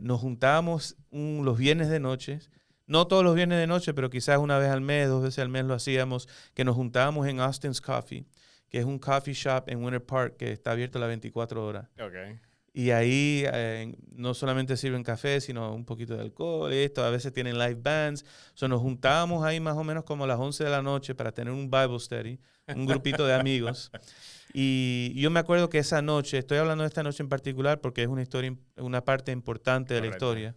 Nos juntábamos los viernes de noche. No todos los viernes de noche, pero quizás una vez al mes, 2 veces al mes lo hacíamos, que nos juntábamos en Austin's Coffee, que es un coffee shop en Winter Park que está abierto las 24 horas. Okay. Y ahí no solamente sirven café, sino un poquito de alcohol, esto. A veces tienen live bands. So, nos juntábamos ahí más o menos como a las 11 de la noche para tener un Bible study, un grupito de amigos. Y yo me acuerdo que esa noche, estoy hablando de esta noche en particular porque es una historia, una parte importante de la historia.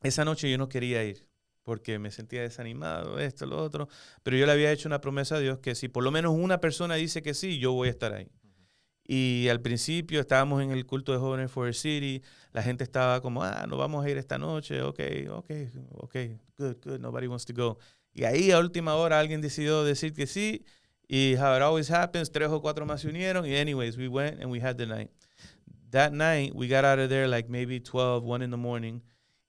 Esa noche yo no quería ir porque me sentía desanimado, esto, lo otro. Pero yo le había hecho una promesa a Dios que si por lo menos una persona dice que sí, yo voy a estar ahí. Y al principio estábamos en el culto de jóvenes Forest City, la gente estaba como, no vamos a ir esta noche, ok, good, nobody wants to go. Y ahí a última hora alguien decidió decir que sí, y how it always happens, 3 o 4 más se unieron, y anyways, we went and we had the night. That night, we got out of there like maybe 12, 1 in the morning,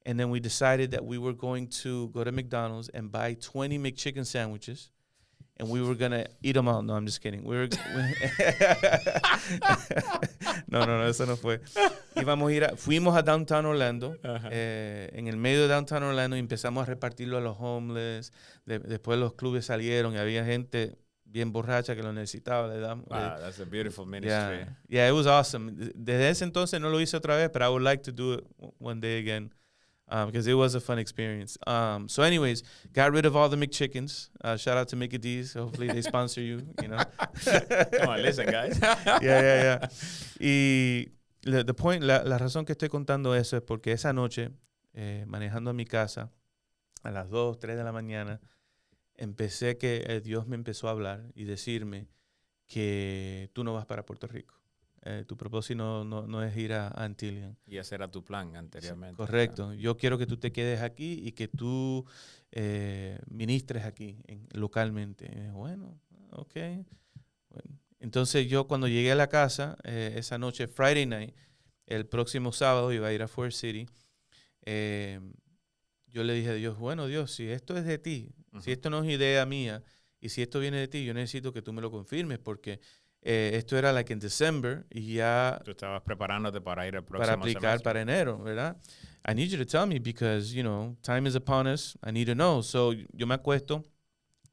and then we decided that we were going to go to McDonald's and buy 20 McChicken sandwiches. And we were going to eat them all. No, I'm just kidding. No, eso no fue. Fuimos a Downtown Orlando, en el medio de Downtown Orlando, y empezamos a repartirlo a los homeless. Después los clubes salieron y había gente bien borracha que lo necesitaba. Wow, that's a beautiful ministry. Yeah, it was awesome. Desde ese entonces no lo hice otra vez, but I would like to do it one day again. Because it was a fun experience. So anyways, got rid of all the McChickens. Shout out to Mickey D's. Hopefully they sponsor you, you know. Come on, listen, guys. Yeah. Y the point, la razón que estoy contando eso es porque esa noche, manejando a mi casa, a las 2, 3 de la mañana, empecé que Dios me empezó a hablar y decirme que tú no vas para Puerto Rico. Tu propósito no es ir a Antillean. Y ese era tu plan anteriormente. Sí, correcto. Yo quiero que tú te quedes aquí y que tú ministres aquí localmente. Bueno, ok. Bueno. Entonces yo cuando llegué a la casa, esa noche, Friday night, el próximo sábado iba a ir a Forest City, yo le dije a Dios, bueno Dios, si esto es de ti, si esto no es idea mía, y si esto viene de ti, yo necesito que tú me lo confirmes porque... esto era like en December y ya... Tú estabas preparándote para ir el próximo para aplicar semestre. para enero, ¿verdad? I need you to tell me because, you know, time is upon us. I need to know. So, yo me acuesto.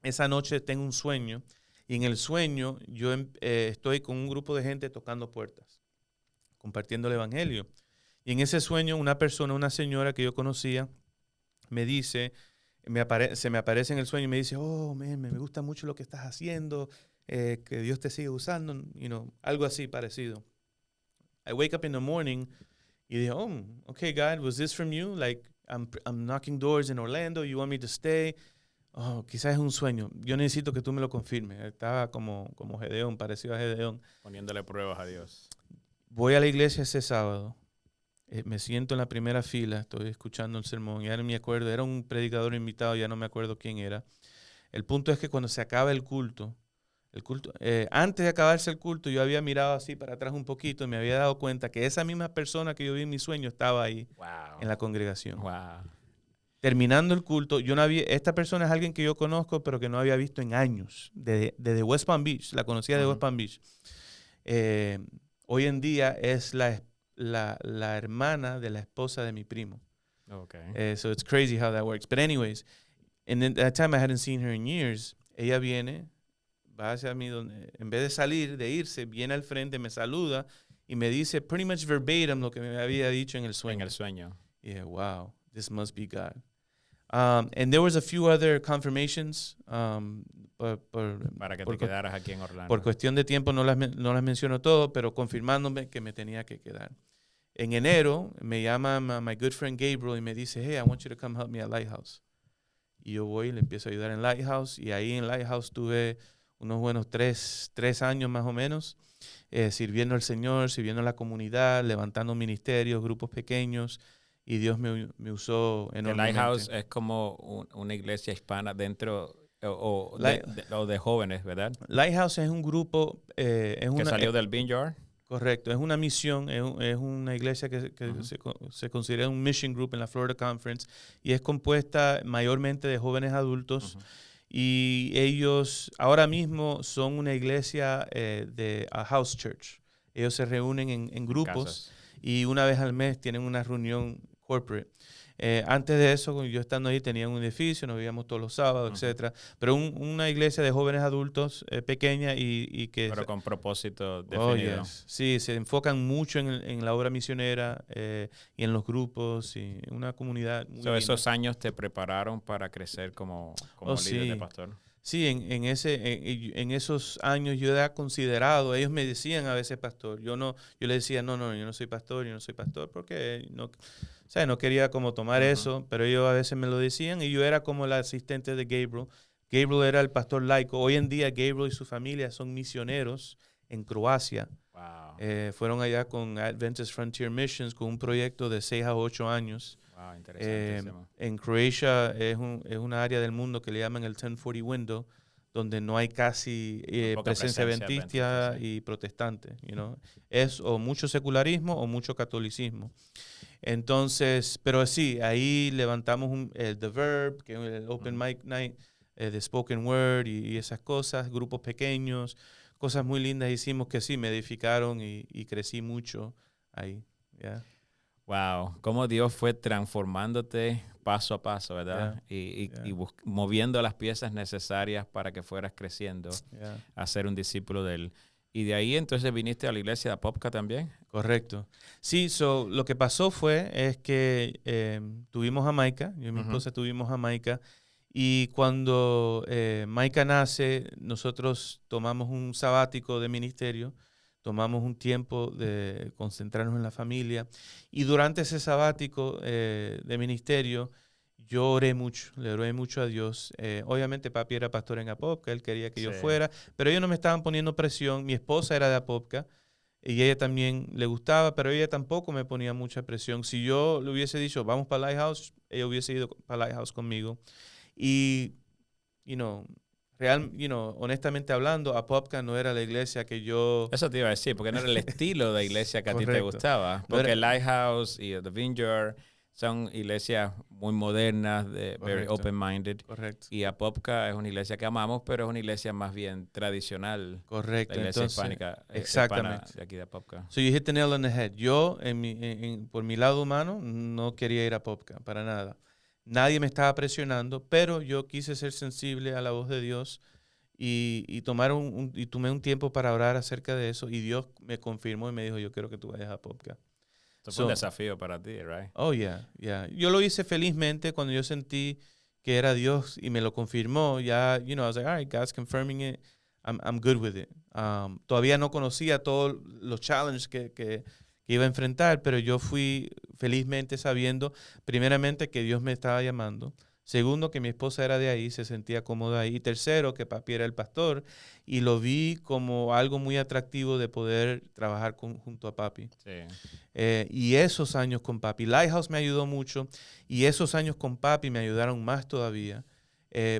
Esa noche tengo un sueño. Y en el sueño yo estoy con un grupo de gente tocando puertas, compartiendo el evangelio. Y en ese sueño una persona, una señora que yo conocía, me dice... se me aparece en el sueño y me dice, oh, man, me gusta mucho lo que estás haciendo, que Dios te siga usando, you know, algo así parecido. I wake up in the morning y dije, oh, okay, God, was this from you? Like, I'm knocking doors in Orlando, you want me to stay? Oh, quizás es un sueño. Yo necesito que tú me lo confirmes. Estaba como Gedeón, parecido a Gedeón. Poniéndole pruebas a Dios. Voy a la iglesia ese sábado. Me siento en la primera fila, estoy escuchando el sermón, ya no me acuerdo, era un predicador invitado, ya no me acuerdo quién era. El punto es que cuando se acaba el culto, antes de acabarse el culto, yo había mirado así para atrás un poquito y me había dado cuenta que esa misma persona que yo vi en mi sueño estaba ahí en la congregación. Wow. Terminando el culto, esta persona es alguien que yo conozco, pero que no había visto en años, desde West Palm Beach, la conocía de West Palm Beach. Hoy en día es la hermana de la esposa de mi primo. Okay. So it's crazy how that works. But anyways, and at that time I hadn't seen her in years. Ella viene, va hacia mí, en vez de salir, de irse, viene al frente, me saluda y me dice pretty much verbatim lo que me había dicho en el sueño. En el sueño. Yeah, wow, this must be God. And there was a few other confirmations. Para que te quedaras aquí en Orlando. Por cuestión de tiempo no las menciono todo, pero confirmándome que me tenía que quedar. En enero me llama my good friend Gabriel y me dice, hey, I want you to come help me at Lighthouse. Y yo voy y le empiezo a ayudar en Lighthouse. Y ahí en Lighthouse tuve unos buenos 3 años más o menos, sirviendo al Señor, sirviendo a la comunidad, levantando ministerios, grupos pequeños. Y Dios me usó enormemente. El Lighthouse es como una iglesia hispana dentro o de jóvenes, ¿verdad? Lighthouse es un grupo... que salió del Vineyard. Correcto, es una misión, es una iglesia que se considera un mission group en la Florida Conference y es compuesta mayormente de jóvenes adultos y ellos ahora mismo son una iglesia de a house church. Ellos se reúnen en grupos y una vez al mes tienen una reunión corporate. Antes de eso, yo estando ahí, tenía un edificio, nos veíamos todos los sábados, etcétera. Pero una iglesia de jóvenes adultos pequeña y que... Pero con propósito Oh, definido. yes. Sí, se enfocan mucho en la obra misionera y en los grupos y una comunidad muy linda. Esos años te prepararon para crecer como líder de pastor. Sí, en esos años yo era considerado, ellos me decían a veces pastor, yo les decía, no, yo no soy pastor, porque no, o sea, no quería como tomar eso, pero ellos a veces me lo decían y yo era como el asistente de Gabriel. Gabriel era el pastor laico. Hoy en día Gabriel y su familia son misioneros en Croacia. Wow. Fueron allá con Adventist Frontier Missions con un proyecto de 6 a 8 años. Wow, interesantísimo. En Croacia es una área del mundo que le llaman el 1040 window, donde no hay casi presencia adventista y protestante. Es o mucho secularismo o mucho catolicismo. Entonces, pero sí, ahí levantamos The Verb, que es el Open Mic Night, de Spoken Word y esas cosas, grupos pequeños, cosas muy lindas hicimos que sí me edificaron y crecí mucho ahí. Yeah. Wow, cómo Dios fue transformándote paso a paso, ¿verdad? Y moviendo las piezas necesarias para que fueras creciendo a ser un discípulo de Él. Y de ahí entonces viniste a la iglesia de Apopka también. Correcto. Sí, lo que pasó es que tuvimos a Maika, yo y mi esposa tuvimos a Maika, y cuando Maika nace, nosotros tomamos un sabático de ministerio, tomamos un tiempo de concentrarnos en la familia, y durante ese sabático de ministerio, yo le oré mucho a Dios. Obviamente papi era pastor en Apopka, él quería que yo fuera, pero ellos no me estaban poniendo presión. Mi esposa era de Apopka y ella también le gustaba, pero ella tampoco me ponía mucha presión. Si yo le hubiese dicho, vamos para Lighthouse, ella hubiese ido para Lighthouse conmigo. Y, honestamente hablando, Apopka no era la iglesia que yo... Eso te iba a decir, porque no era el estilo de iglesia que a ti te gustaba. Porque no Lighthouse y The Vineyard son iglesias muy modernas, very open-minded. Correcto. Y Apopka es una iglesia que amamos, pero es una iglesia más bien tradicional. Correcto. La iglesia hispánica. Exactamente. De aquí de Apopka. So you hit the nail on the head. Yo, por mi lado humano, no quería ir a Apopka, para nada. Nadie me estaba presionando, pero yo quise ser sensible a la voz de Dios y tomé un tiempo para orar acerca de eso. Y Dios me confirmó y me dijo, yo quiero que tú vayas a Apopka. Eso fue un desafío para ti, right? Oh, yeah. Yo lo hice felizmente cuando yo sentí que era Dios y me lo confirmó. Ya, I was like, all right, God's confirming it. I'm good with it. Todavía no conocía todos los challenges que iba a enfrentar, pero yo fui felizmente sabiendo, primeramente, que Dios me estaba llamando. Segundo, que mi esposa era de ahí, se sentía cómoda ahí. Y tercero, que papi era el pastor y lo vi como algo muy atractivo de poder trabajar junto a papi. Sí. Y esos años con papi, Lighthouse me ayudó mucho y esos años con papi me ayudaron más todavía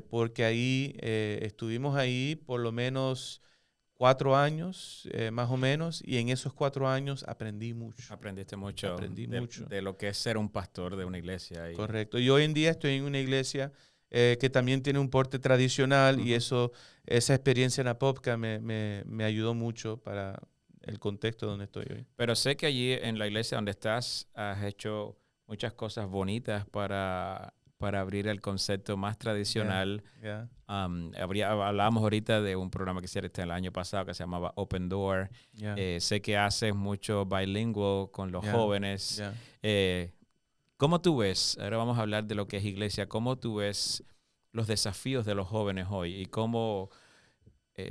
porque ahí estuvimos ahí por lo menos 4 años, más o menos, y en esos 4 años aprendí mucho. Aprendiste mucho. Aprendí mucho. De lo que es ser un pastor de una iglesia. Correcto. Y hoy en día estoy en una iglesia que también tiene un porte tradicional y esa experiencia en Apopka me ayudó mucho para el contexto donde estoy hoy. Pero sé que allí en la iglesia donde estás has hecho muchas cosas bonitas para abrir el concepto más tradicional. Yeah. Hablábamos ahorita de un programa que hiciste el año pasado que se llamaba Open Door. Yeah. Sé que haces mucho bilingual con los jóvenes. Yeah. ¿Cómo tú ves? Ahora vamos a hablar de lo que es iglesia. ¿Cómo tú ves los desafíos de los jóvenes hoy y cómo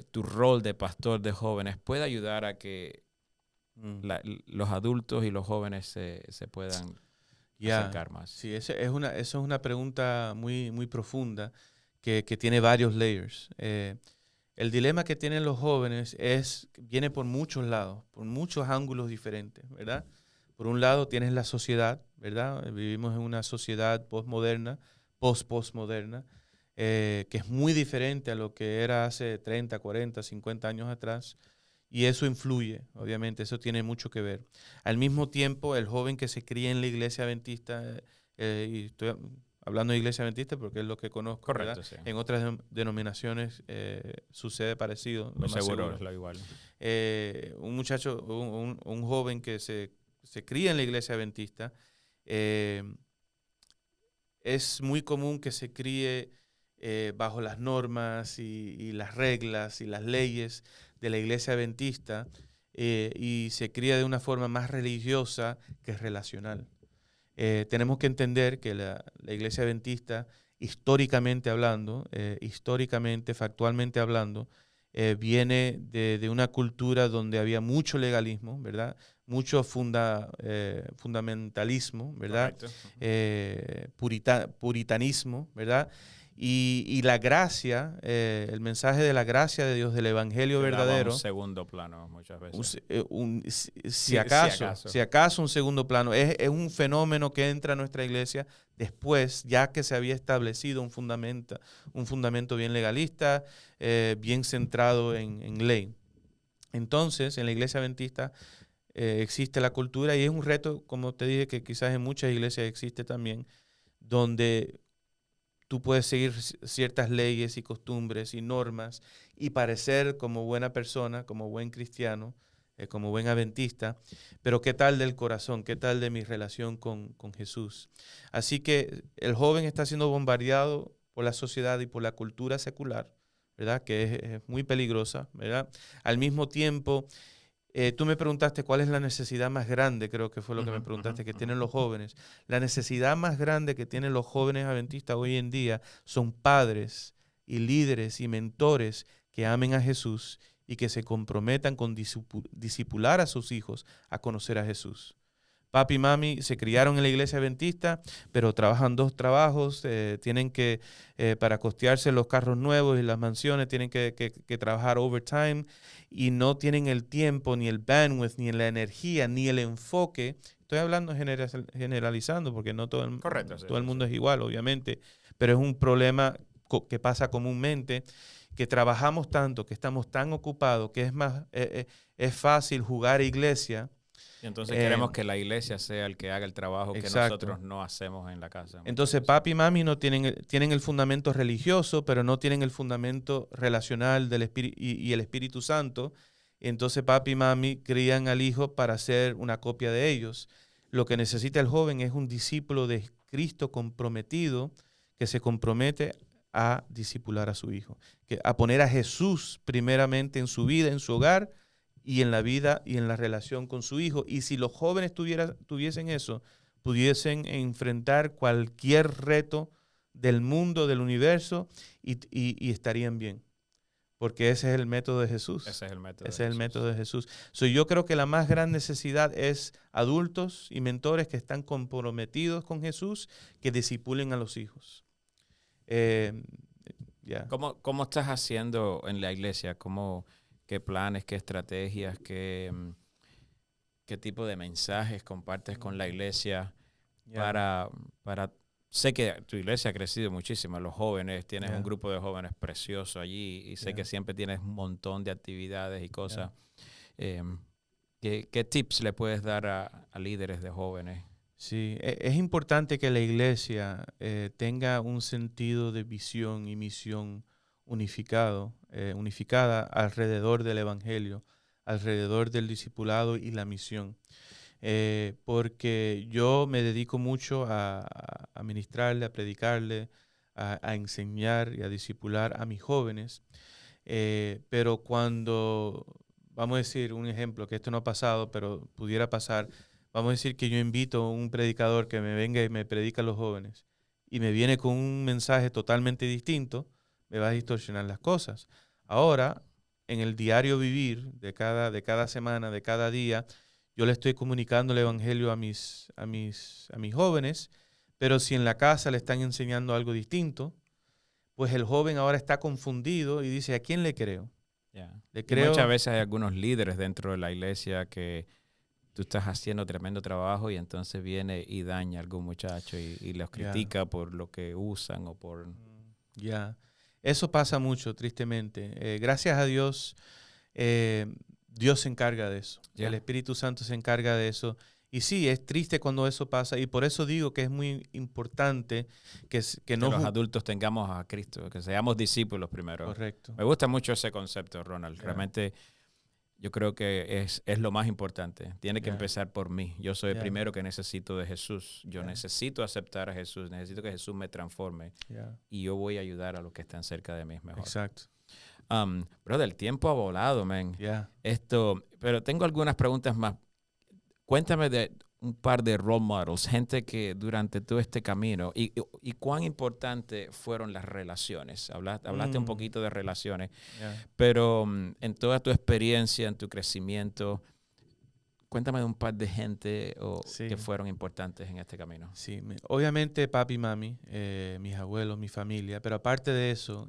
tu rol de pastor de jóvenes puede ayudar a que los adultos y los jóvenes se puedan acercar más? Sí, eso es una pregunta muy, muy profunda que tiene varios layers. El dilema que tienen los jóvenes viene por muchos lados, por muchos ángulos diferentes, ¿verdad? Por un lado tienes la sociedad, ¿verdad? Vivimos en una sociedad postmoderna, postmoderna, que es muy diferente a lo que era hace 30, 40, 50 años atrás. Y eso influye, obviamente, eso tiene mucho que ver. Al mismo tiempo, el joven que se cría en la iglesia adventista, y estoy hablando de iglesia adventista porque es lo que conozco, correcto, ¿verdad? Sí. En otras denominaciones sucede parecido. Lo seguro es lo igual. Un muchacho, un joven que se cría en la iglesia adventista, eh, es muy común que se críe bajo las normas y las reglas y las leyes de la iglesia adventista y se cría de una forma más religiosa que relacional. Tenemos que entender que la iglesia adventista, históricamente hablando, factualmente hablando, viene de una cultura donde había mucho legalismo, ¿verdad? Mucho fundamentalismo, ¿verdad? Puritanismo, ¿verdad? Y la gracia, el mensaje de la gracia de Dios, del evangelio verdadero, un segundo plano muchas veces. Si acaso un segundo plano, es un fenómeno que entra a nuestra iglesia después, ya que se había establecido un fundamento bien legalista, bien centrado en ley. Entonces, en la iglesia adventista existe la cultura y es un reto, como te dije, que quizás en muchas iglesias existe también, donde tú puedes seguir ciertas leyes y costumbres y normas y parecer como buena persona, como buen cristiano, como buen adventista, pero ¿qué tal del corazón? ¿Qué tal de mi relación con Jesús? Así que el joven está siendo bombardeado por la sociedad y por la cultura secular, ¿verdad? Que es muy peligrosa, ¿verdad? Al mismo tiempo, tú me preguntaste cuál es la necesidad más grande, creo que fue lo que me preguntaste, que tienen los jóvenes. La necesidad más grande que tienen los jóvenes adventistas hoy en día son padres y líderes y mentores que amen a Jesús y que se comprometan con discipular a sus hijos a conocer a Jesús. Papi y mami se criaron en la iglesia adventista, pero trabajan 2 trabajos, tienen que, para costearse los carros nuevos y las mansiones, tienen que trabajar overtime y no tienen el tiempo, ni el bandwidth, ni la energía, ni el enfoque. Estoy hablando generalizando porque no todo el mundo es igual, obviamente, pero es un problema que pasa comúnmente, que trabajamos tanto, que estamos tan ocupados, que es fácil jugar a iglesia. Y entonces queremos que la iglesia sea el que haga el trabajo exacto. que nosotros no hacemos en la casa. Entonces papi y mami no tienen el fundamento religioso, pero no tienen el fundamento relacional del y el Espíritu Santo. Entonces papi y mami crían al hijo para ser una copia de ellos. Lo que necesita el joven es un discípulo de Cristo comprometido, que se compromete a discipular a su hijo, a poner a Jesús primeramente en su vida, en su hogar, y en la vida y en la relación con su hijo. Y si los jóvenes tuviesen eso, pudiesen enfrentar cualquier reto del mundo, del universo, y estarían bien. Porque ese es el método de Jesús. Ese es el método. Ese es el método de Jesús. Yo creo que la más gran necesidad es adultos y mentores que están comprometidos con Jesús, que discipulen a los hijos. ¿Cómo estás haciendo en la iglesia? ¿Qué planes, qué estrategias, qué tipo de mensajes compartes con la iglesia para sé que tu iglesia ha crecido muchísimo, los jóvenes, tienes un grupo de jóvenes precioso allí y sé que siempre tienes un montón de actividades y cosas. ¿Qué tips le puedes dar a líderes de jóvenes? Sí, es importante que la iglesia tenga un sentido de visión y misión unificada alrededor del evangelio, alrededor del discipulado y la misión. Porque yo me dedico mucho a ministrarle, a predicarle, a enseñar y a discipular a mis jóvenes. Pero cuando, vamos a decir un ejemplo, que esto no ha pasado, pero pudiera pasar, vamos a decir que yo invito a un predicador que me venga y me predica a los jóvenes y me viene con un mensaje totalmente distinto, me va a distorsionar las cosas. Ahora, en el diario vivir de cada semana, de cada día, yo le estoy comunicando el evangelio a mis jóvenes, pero si en la casa le están enseñando algo distinto, pues el joven ahora está confundido y dice, ¿a quién le creo? ¿Le creo? Y muchas veces hay algunos líderes dentro de la iglesia que tú estás haciendo tremendo trabajo y entonces viene y daña a algún muchacho y los critica por lo que usan o por... Eso pasa mucho, tristemente. Gracias a Dios, Dios se encarga de eso. El Espíritu Santo se encarga de eso. Y sí, es triste cuando eso pasa y por eso digo que es muy importante que los adultos tengamos a Cristo, que seamos discípulos primero. Correcto. Me gusta mucho ese concepto, Ronald. Realmente yo creo que es lo más importante. Tiene que Yeah. empezar por mí. Yo soy el Yeah. primero que necesito de Jesús. Yo Yeah. necesito aceptar a Jesús. Necesito que Jesús me transforme. Yeah. Y yo voy a ayudar a los que están cerca de mí mejor. Exacto. Brother, el tiempo ha volado, man. Yeah. Pero tengo algunas preguntas más. Cuéntame de un par de role models, gente que durante todo este camino, y cuán importante fueron las relaciones. Hablaste un poquito de relaciones, Yeah. pero en toda tu experiencia, en tu crecimiento, cuéntame de un par de gente Sí. que fueron importantes en este camino. Sí, obviamente papi y mami, mis abuelos, mi familia, pero aparte de eso,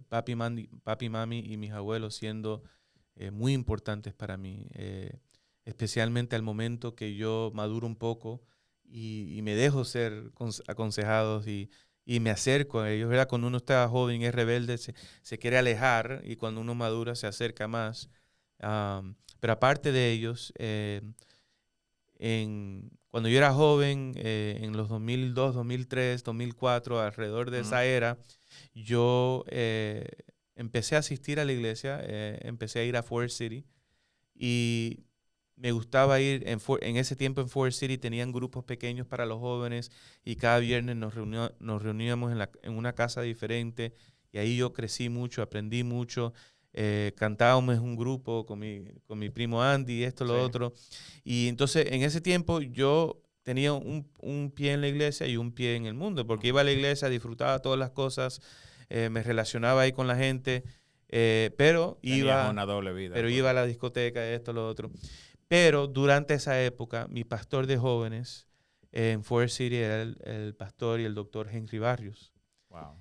papi, mami y mis abuelos siendo muy importantes para mí, especialmente al momento que yo maduro un poco y me dejo ser aconsejados y me acerco a ellos, ¿verdad? Cuando uno está joven, es rebelde, se quiere alejar, y cuando uno madura se acerca más. Pero aparte de ellos, cuando yo era joven, en los 2002, 2003, 2004, alrededor de esa era, yo empecé a asistir a la iglesia, empecé a ir a Forest City, y me gustaba ir. En ese tiempo en Forest City tenían grupos pequeños para los jóvenes, y cada viernes nos reuníamos en una casa diferente, y ahí yo crecí mucho, aprendí mucho. Cantábamos en un grupo con mi primo Andy, esto, lo otro. Y entonces en ese tiempo yo tenía un pie en la iglesia y un pie en el mundo, porque iba a la iglesia, disfrutaba todas las cosas, me relacionaba ahí con la gente, pero Tenías una doble vida. pero iba a la discoteca, esto, lo otro. Pero durante esa época, mi pastor de jóvenes en Forest City era el pastor y el doctor Henry Barrios. Wow.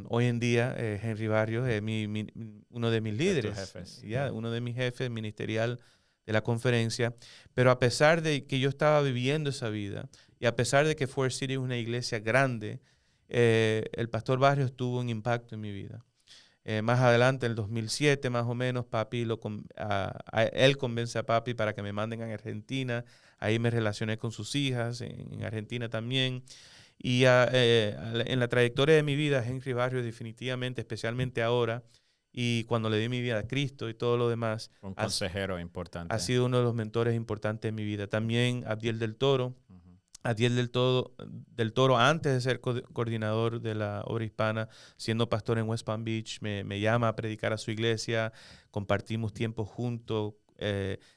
Hoy en día, Henry Barrios es uno de mis líderes, jefes. uno de mis jefes ministerial de la conferencia. Pero a pesar de que yo estaba viviendo esa vida, y a pesar de que Forest City es una iglesia grande, el pastor Barrios tuvo un impacto en mi vida. Más adelante, en el 2007 más o menos, él convence a papi para que me manden a Argentina. Ahí me relacioné con sus hijas, en Argentina también. Y en la trayectoria de mi vida, Henry Barrios definitivamente, especialmente ahora, y cuando le di mi vida a Cristo y todo lo demás, Un consejero importante. ha sido uno de los mentores importantes de mi vida. También Abdiel del Toro. Abdiel del Toro, antes de ser coordinador de la obra hispana, siendo pastor en West Palm Beach, me llama a predicar a su iglesia. Compartimos tiempo juntos,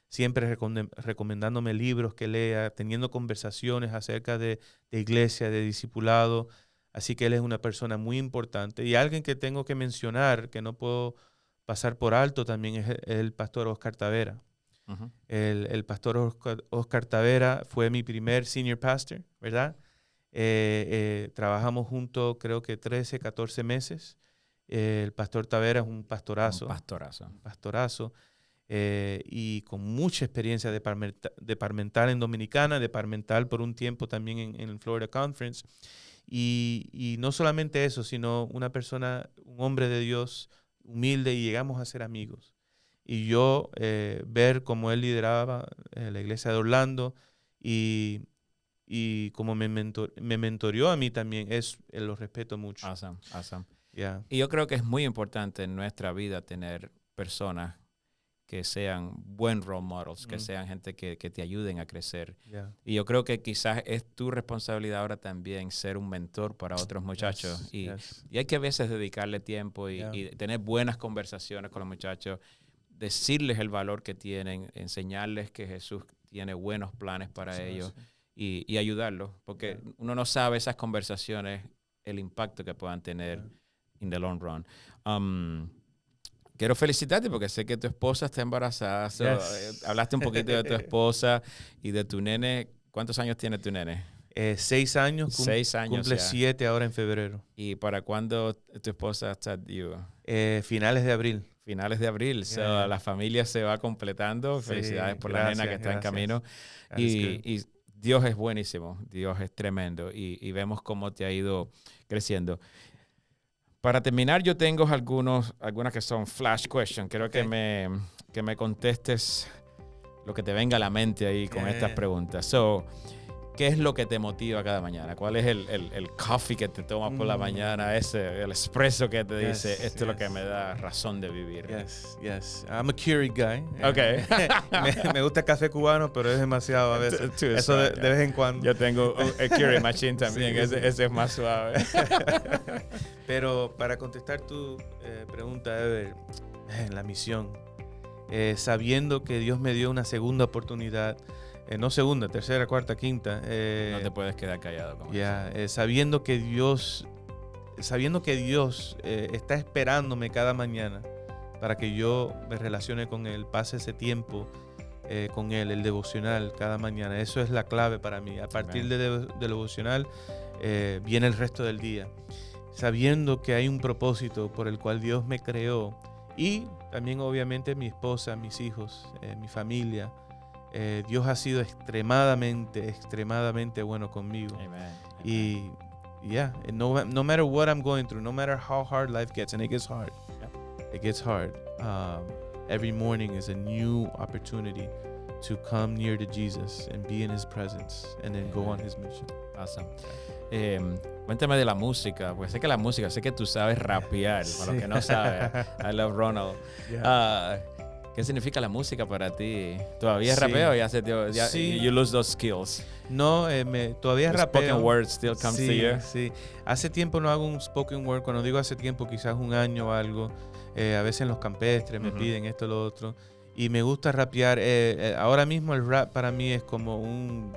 siempre recomendándome libros que lea, teniendo conversaciones acerca de iglesia, de discipulado. Así que él es una persona muy importante. Y alguien que tengo que mencionar, que no puedo pasar por alto también, es el pastor Oscar Tavera. Uh-huh. El pastor Oscar Tavera fue mi primer senior pastor, ¿verdad? Trabajamos juntos creo que 13, 14 meses. El pastor Tavera es un pastorazo. Un pastorazo. Y con mucha experiencia departamental en Dominicana, departamental por un tiempo también en el Florida Conference. Y no solamente eso, sino una persona, un hombre de Dios, humilde, y llegamos a ser amigos. Y yo ver cómo él lideraba la iglesia de Orlando y cómo me mentoreó a mí también, lo respeto mucho. Awesome. Yeah. Y yo creo que es muy importante en nuestra vida tener personas que sean buen role models, que sean gente que te ayuden a crecer. Yeah. Y yo creo que quizás es tu responsabilidad ahora también ser un mentor para otros muchachos. Y hay que a veces dedicarle tiempo y tener buenas conversaciones con los muchachos, decirles el valor que tienen, enseñarles que Jesús tiene buenos planes para ellos y ayudarlos, porque uno no sabe esas conversaciones, el impacto que puedan tener in the long run. Quiero felicitarte porque sé que tu esposa está embarazada. Hablaste un poquito de tu esposa y de tu nene. ¿Cuántos años tiene tu nene? 6 años. 6 años. Cumple 7 ahora en febrero. ¿Y para cuándo tu esposa está due? Finales de abril. Finales de abril. So, la familia se va completando. Felicidades por la nena que está en camino. Y Dios es buenísimo. Dios es tremendo. Y vemos cómo te ha ido creciendo. Para terminar, yo tengo algunas que son flash questions. Quiero que me contestes lo que te venga a la mente ahí con estas preguntas. So, ¿qué es lo que te motiva cada mañana? ¿Cuál es el coffee que te tomas por la mañana? El espresso que te dice, esto es lo que me da razón de vivir. Yes. I'm a Keurig guy. Okay. me gusta el café cubano, pero es demasiado a veces. Eso de vez en cuando. Yo tengo el Keurig machine también, Sí. ese es más suave. Pero para contestar tu pregunta, Ever, la misión, sabiendo que Dios me dio una segunda oportunidad, no segunda, tercera, cuarta, quinta. No te puedes quedar callado con eso. Sabiendo que Dios está esperándome cada mañana para que yo me relacione con Él, pase ese tiempo con Él, el devocional cada mañana. Eso es la clave para mí. A partir del devocional viene el resto del día. Sabiendo que hay un propósito por el cual Dios me creó, y también obviamente mi esposa, mis hijos, mi familia. Dios ha sido extremadamente bueno conmigo. Amen. Y no matter what I'm going through, no matter how hard life gets, and it gets hard, it gets hard. Every morning is a new opportunity to come near to Jesus and be in His presence and then go on His mission. Awesome. Cuéntame de la música, porque sé que tú sabes rapear, para los que no saben. I love Ronald. ¿Qué significa la música para ti? ¿Todavía Sí. rapeo? Sí. You lose those skills. No, todavía The rapeo. spoken word still comes to you. Sí. Hace tiempo no hago un spoken word. Cuando digo hace tiempo, quizás un año o algo. A veces en los campestres me piden esto o lo otro. Y me gusta rapear. Ahora mismo el rap para mí es como un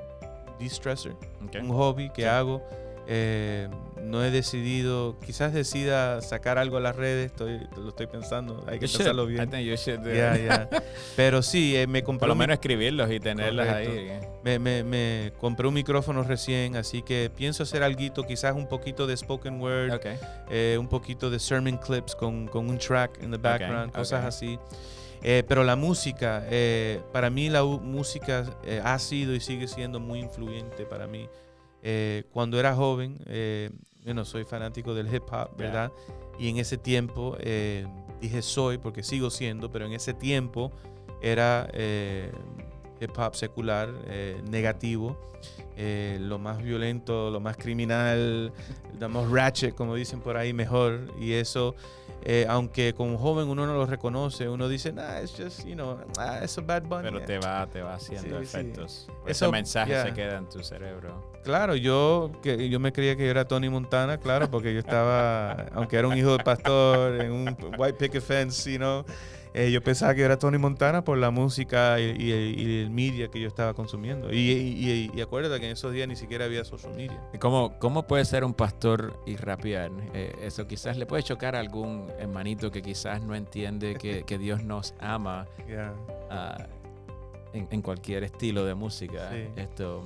de-stressor, Okay. un hobby que Sí. hago. No he decidido, quizás decida sacar algo a las redes. Lo estoy pensando. Hay que You pensarlo should. I bien. think you should do it. Ya. Pero sí, me compré Por lo un menos escribirlos y tenerlos Correcto. ahí. Me compré un micrófono recién, así que pienso hacer alguito, quizás un poquito de spoken word, Okay. un poquito de sermon clips con un track in the background, cosas okay. así. Pero la música, para mí la música ha sido y sigue siendo muy influyente para mí. Cuando era joven, soy fanático del hip hop, ¿verdad? Y en ese tiempo, dije soy porque sigo siendo, pero en ese tiempo era hip hop secular, negativo, lo más violento, lo más criminal, lo más ratchet, como dicen por ahí, mejor. Y eso, aunque como joven uno no lo reconoce, uno dice, it's just, it's a Bad Bunny. Pero te va haciendo Sí, sí. efectos. Eso, Ese mensaje yeah. se queda en tu cerebro. Claro, yo me creía que yo era Tony Montana, claro, porque yo estaba, aunque era un hijo de pastor en un white picket fence, yo pensaba que yo era Tony Montana por la música y el media que yo estaba consumiendo. Y acuérdate que en esos días ni siquiera había social media. ¿Cómo puede ser un pastor y rapear? Eso quizás le puede chocar a algún hermanito que quizás no entiende que Dios nos ama en cualquier estilo de música. Sí. Esto,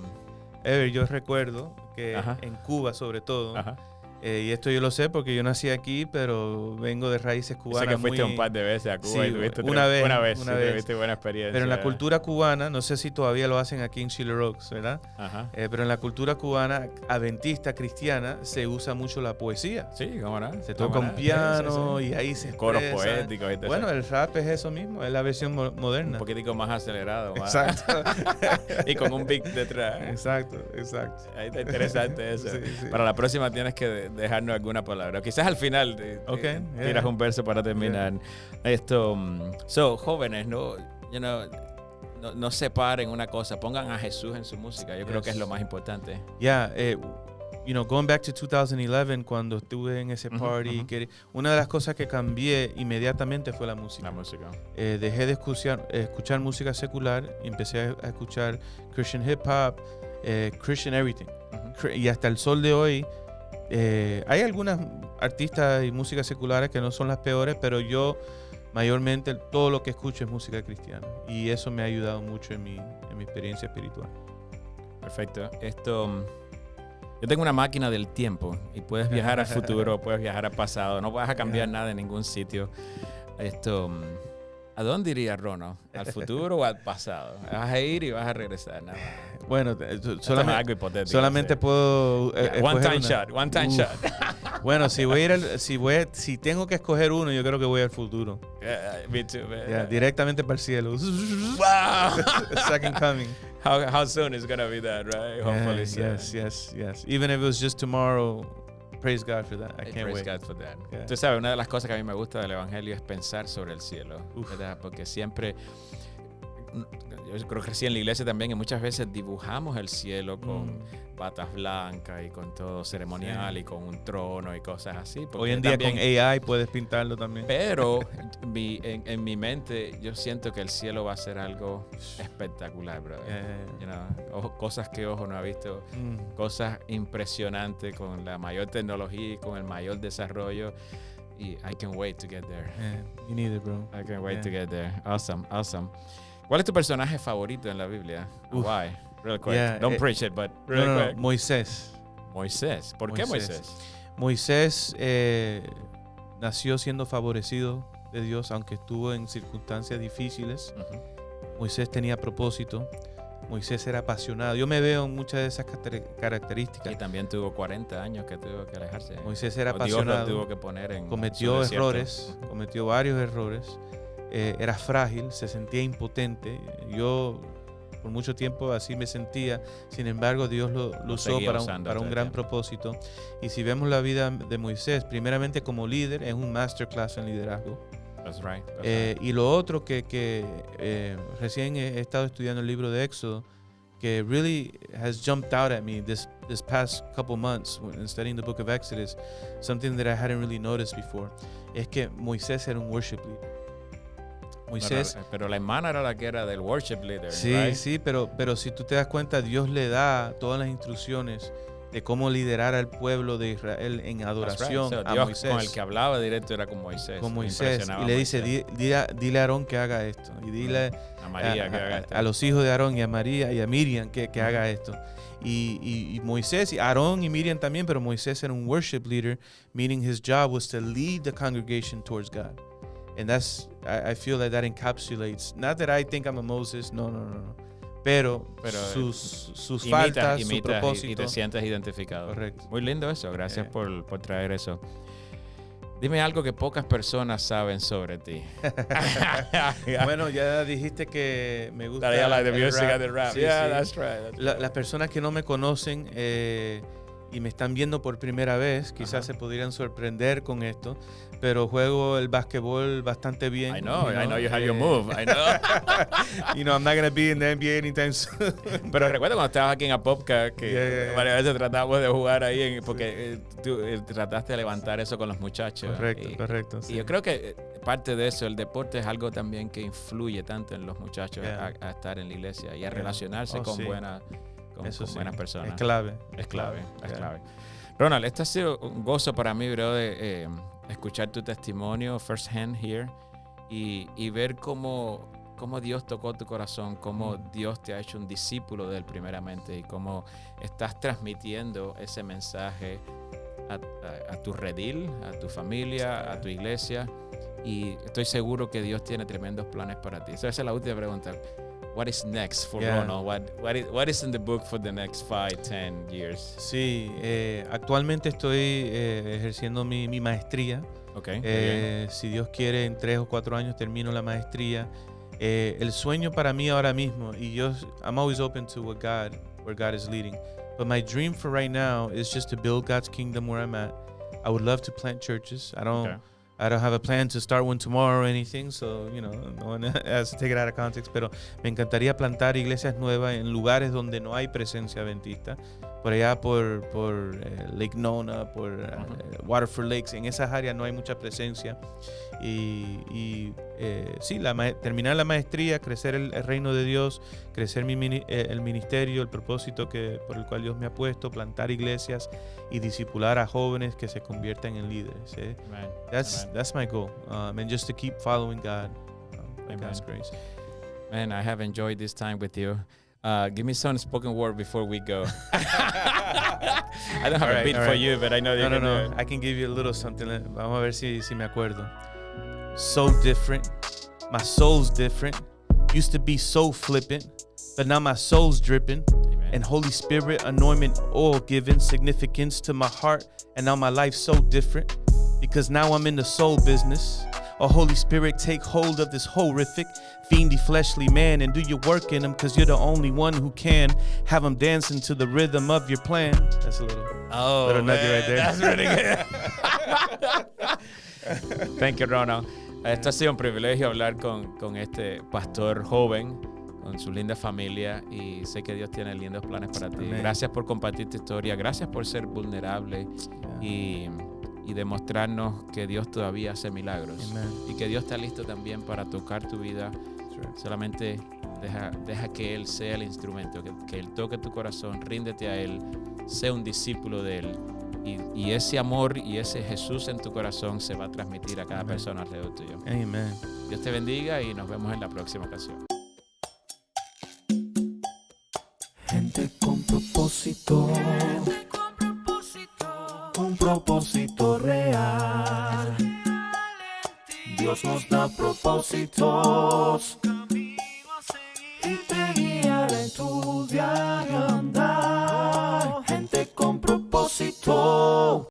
Yo recuerdo que Ajá. en Cuba sobre todo, ajá. y esto yo lo sé porque yo nací aquí, pero vengo de raíces Sé cubanas. que fuiste muy- un par de veces a Cuba Sí, y tuviste una vez. tuviste buena experiencia. Pero en la cultura cubana, no sé si todavía lo hacen aquí en Chile Rocks, ¿verdad? Ajá. Pero en la cultura cubana, adventista, cristiana, se usa mucho la poesía. Sí, cómo no. Se ¿Cómo toca un no? piano Sí, sí, sí. y ahí se Coros expresa. poéticos y todo Bueno, eso. el rap es eso mismo, es la versión moderna. Un poquitico más acelerado. Más. Exacto. Y con un beat detrás. Exacto. Ahí está interesante eso. Sí, sí. Para la próxima tienes que dejarnos alguna palabra. Quizás al final tiras un verso para terminar. Jóvenes, no separen una cosa. Pongan a Jesús en su música. Yo creo que es lo más importante. Going back to 2011, cuando estuve en ese party, ujú. una de las cosas que cambié inmediatamente fue la música. La música. Dejé de escuchar música secular y empecé a escuchar Christian hip hop, Christian everything. Y hasta el sol de hoy, hay algunas artistas y músicas seculares que no son las peores, pero yo mayormente todo lo que escucho es música cristiana. Y eso me ha ayudado mucho en mi experiencia espiritual. Perfecto. Yo tengo una máquina del tiempo y puedes viajar al futuro, puedes viajar al pasado. No vas a cambiar nada en ningún sitio. ¿A dónde iría Ronald? ¿Al futuro o al pasado? Vas a ir y vas a regresar. Nada más. Bueno, Esto es solamente, algo hipotético. solamente puedo One escoger time una. shot. Uf. Bueno, si tengo que escoger uno, yo creo que voy al futuro. Me too, man. Directamente para el cielo. Wow. Second coming. how soon is gonna be that, right? Hopefully soon. Yes. Even if it was just tomorrow, praise God for that. I can't praise wait. God for that. Yeah. Tú sabes, una de las cosas que a mí me gusta del evangelio es pensar sobre el cielo, ¿verdad? Porque siempre, yo creo que crecí en la iglesia también y muchas veces dibujamos el cielo con batas blancas y con todo ceremonial y con un trono y cosas así. Hoy en día con AI puedes pintarlo también. Pero en mi mente yo siento que el cielo va a ser algo espectacular, brother. You know, cosas que ojo no ha visto, cosas impresionantes con la mayor tecnología y con el mayor desarrollo. Y I can't wait to get there. You need it, bro. I can't wait to get there. Awesome. ¿Cuál es tu personaje favorito en la Biblia? Why? Real quick. Don't preach it, but real quick. Moisés. Moisés. ¿Por qué Moisés? Moisés nació siendo favorecido de Dios, aunque estuvo en circunstancias difíciles. Moisés tenía propósito. Moisés era apasionado. Yo me veo en muchas de esas características. Y también tuvo 40 años que tuvo que alejarse. Moisés era apasionado. Dios lo tuvo que poner en cometió errores, cometió varios errores. Era frágil, se sentía impotente. Yo por mucho tiempo así me sentía. Sin embargo, Dios lo usó para un gran propósito. Y si vemos la vida de Moisés, primeramente como líder, es un masterclass en liderazgo. That's right. Y lo otro que recién he estado estudiando el libro de Éxodo, que really has jumped out at me this past couple months when studying the book of Exodus, something that I hadn't really noticed before, es que Moisés era un worship leader. Moisés, pero la hermana era la que era del worship leader. Sí, right? sí, pero si tú te das cuenta, Dios le da todas las instrucciones de cómo liderar al pueblo de Israel en adoración right. So, a Dios Moisés. Con el que hablaba directo era con Moisés. Con Moisés. Y le dice, dile a Aarón que haga esto. Y dile a María que haga esto. A los hijos de Aarón y a María y a Miriam que haga esto. Y Moisés, y Aarón y Miriam también, pero Moisés era un worship leader, meaning his job was to lead the congregation towards God. And I feel that encapsulates, not that I think I'm a Moses, no. Pero sus faltas, su propósito. Y te sientes identificado. Correcto. Muy lindo eso, gracias por traer eso. Dime algo que pocas personas saben sobre ti. Bueno, ya dijiste que me gusta the music rap. And the rap. Sí, yeah, sí. That's right. Las personas que no me conocen y me están viendo por primera vez, quizás se podrían sorprender con esto, pero juego el básquetbol bastante bien. I know you have your move. I know. I'm not going to be in the NBA anytime soon. Pero recuerda cuando estabas aquí en Apopka que varias veces tratamos de jugar ahí porque tú trataste de levantar eso con los muchachos. Correcto. Sí. Y yo creo que parte de eso, el deporte es algo también que influye tanto en los muchachos a estar en la iglesia y a relacionarse con buenas personas. Es clave. Es clave. Ronald, este ha sido un gozo para mí, bro, de escuchar tu testimonio first hand here y ver cómo Dios tocó tu corazón, cómo Dios te ha hecho un discípulo de Él primeramente y cómo estás transmitiendo ese mensaje a tu redil, a tu familia, a tu iglesia. Y estoy seguro que Dios tiene tremendos planes para ti. Esa es la última pregunta. What is next for Ronald? What is in the book for the next 5, 10 years? Sí, actualmente estoy ejerciendo mi maestría. Okay. Si Dios quiere, en 3 o 4 años termino la maestría. El sueño para mí ahora mismo, I'm always open to where God is leading. But my dream for right now is just to build God's kingdom where I'm at. I would love to plant churches. I don't have a plan to start one tomorrow or anything, so, no one has to take it out of context, pero me encantaría plantar iglesias nuevas en lugares donde no hay presencia adventista. Por allá por Lake Nona, por Waterford Lakes, en esas áreas no hay mucha presencia. Y terminar la maestría, crecer el reino de Dios, crecer el ministerio, el propósito por el cual Dios me ha puesto, plantar iglesias y discipular a jóvenes que se conviertan en líderes. That's my goal, and just to keep following God. God's grace. Man, I have enjoyed this time with you. Give me some spoken word before we go. I don't have a beat for you, but I know you can do it. I can give you a little something. Vamos a ver si me acuerdo. So different. My soul's different. Used to be so flippant, but now my soul's dripping. Amen. And Holy Spirit anointment oil giving significance to my heart. And now my life's so different because now I'm in the soul business. Oh, Holy Spirit, take hold of this horrific, fiendy, fleshly man and do your work in him, because you're the only one who can. Have him dancing to the rhythm of your plan. That's a little nugget right there. That's really good. Thank you, Ronald. Esto ha sido un privilegio hablar con este pastor joven, con su linda familia, y sé que Dios tiene lindos planes para ti. Amén. Gracias por compartir tu historia, gracias por ser vulnerable y demostrarnos que Dios todavía hace milagros. Amen. Y que Dios está listo también para tocar tu vida. That's right. Solamente deja que Él sea el instrumento, que Él toque tu corazón, ríndete a Él, sea un discípulo de Él. Y ese amor y ese Jesús en tu corazón se va a transmitir a cada Amén. persona alrededor tuyo. Amen. Dios te bendiga y nos vemos en la próxima ocasión. Gente con propósito, un propósito real. Dios nos da propósitos y te guiará en tu diario andar. Gente con propósito.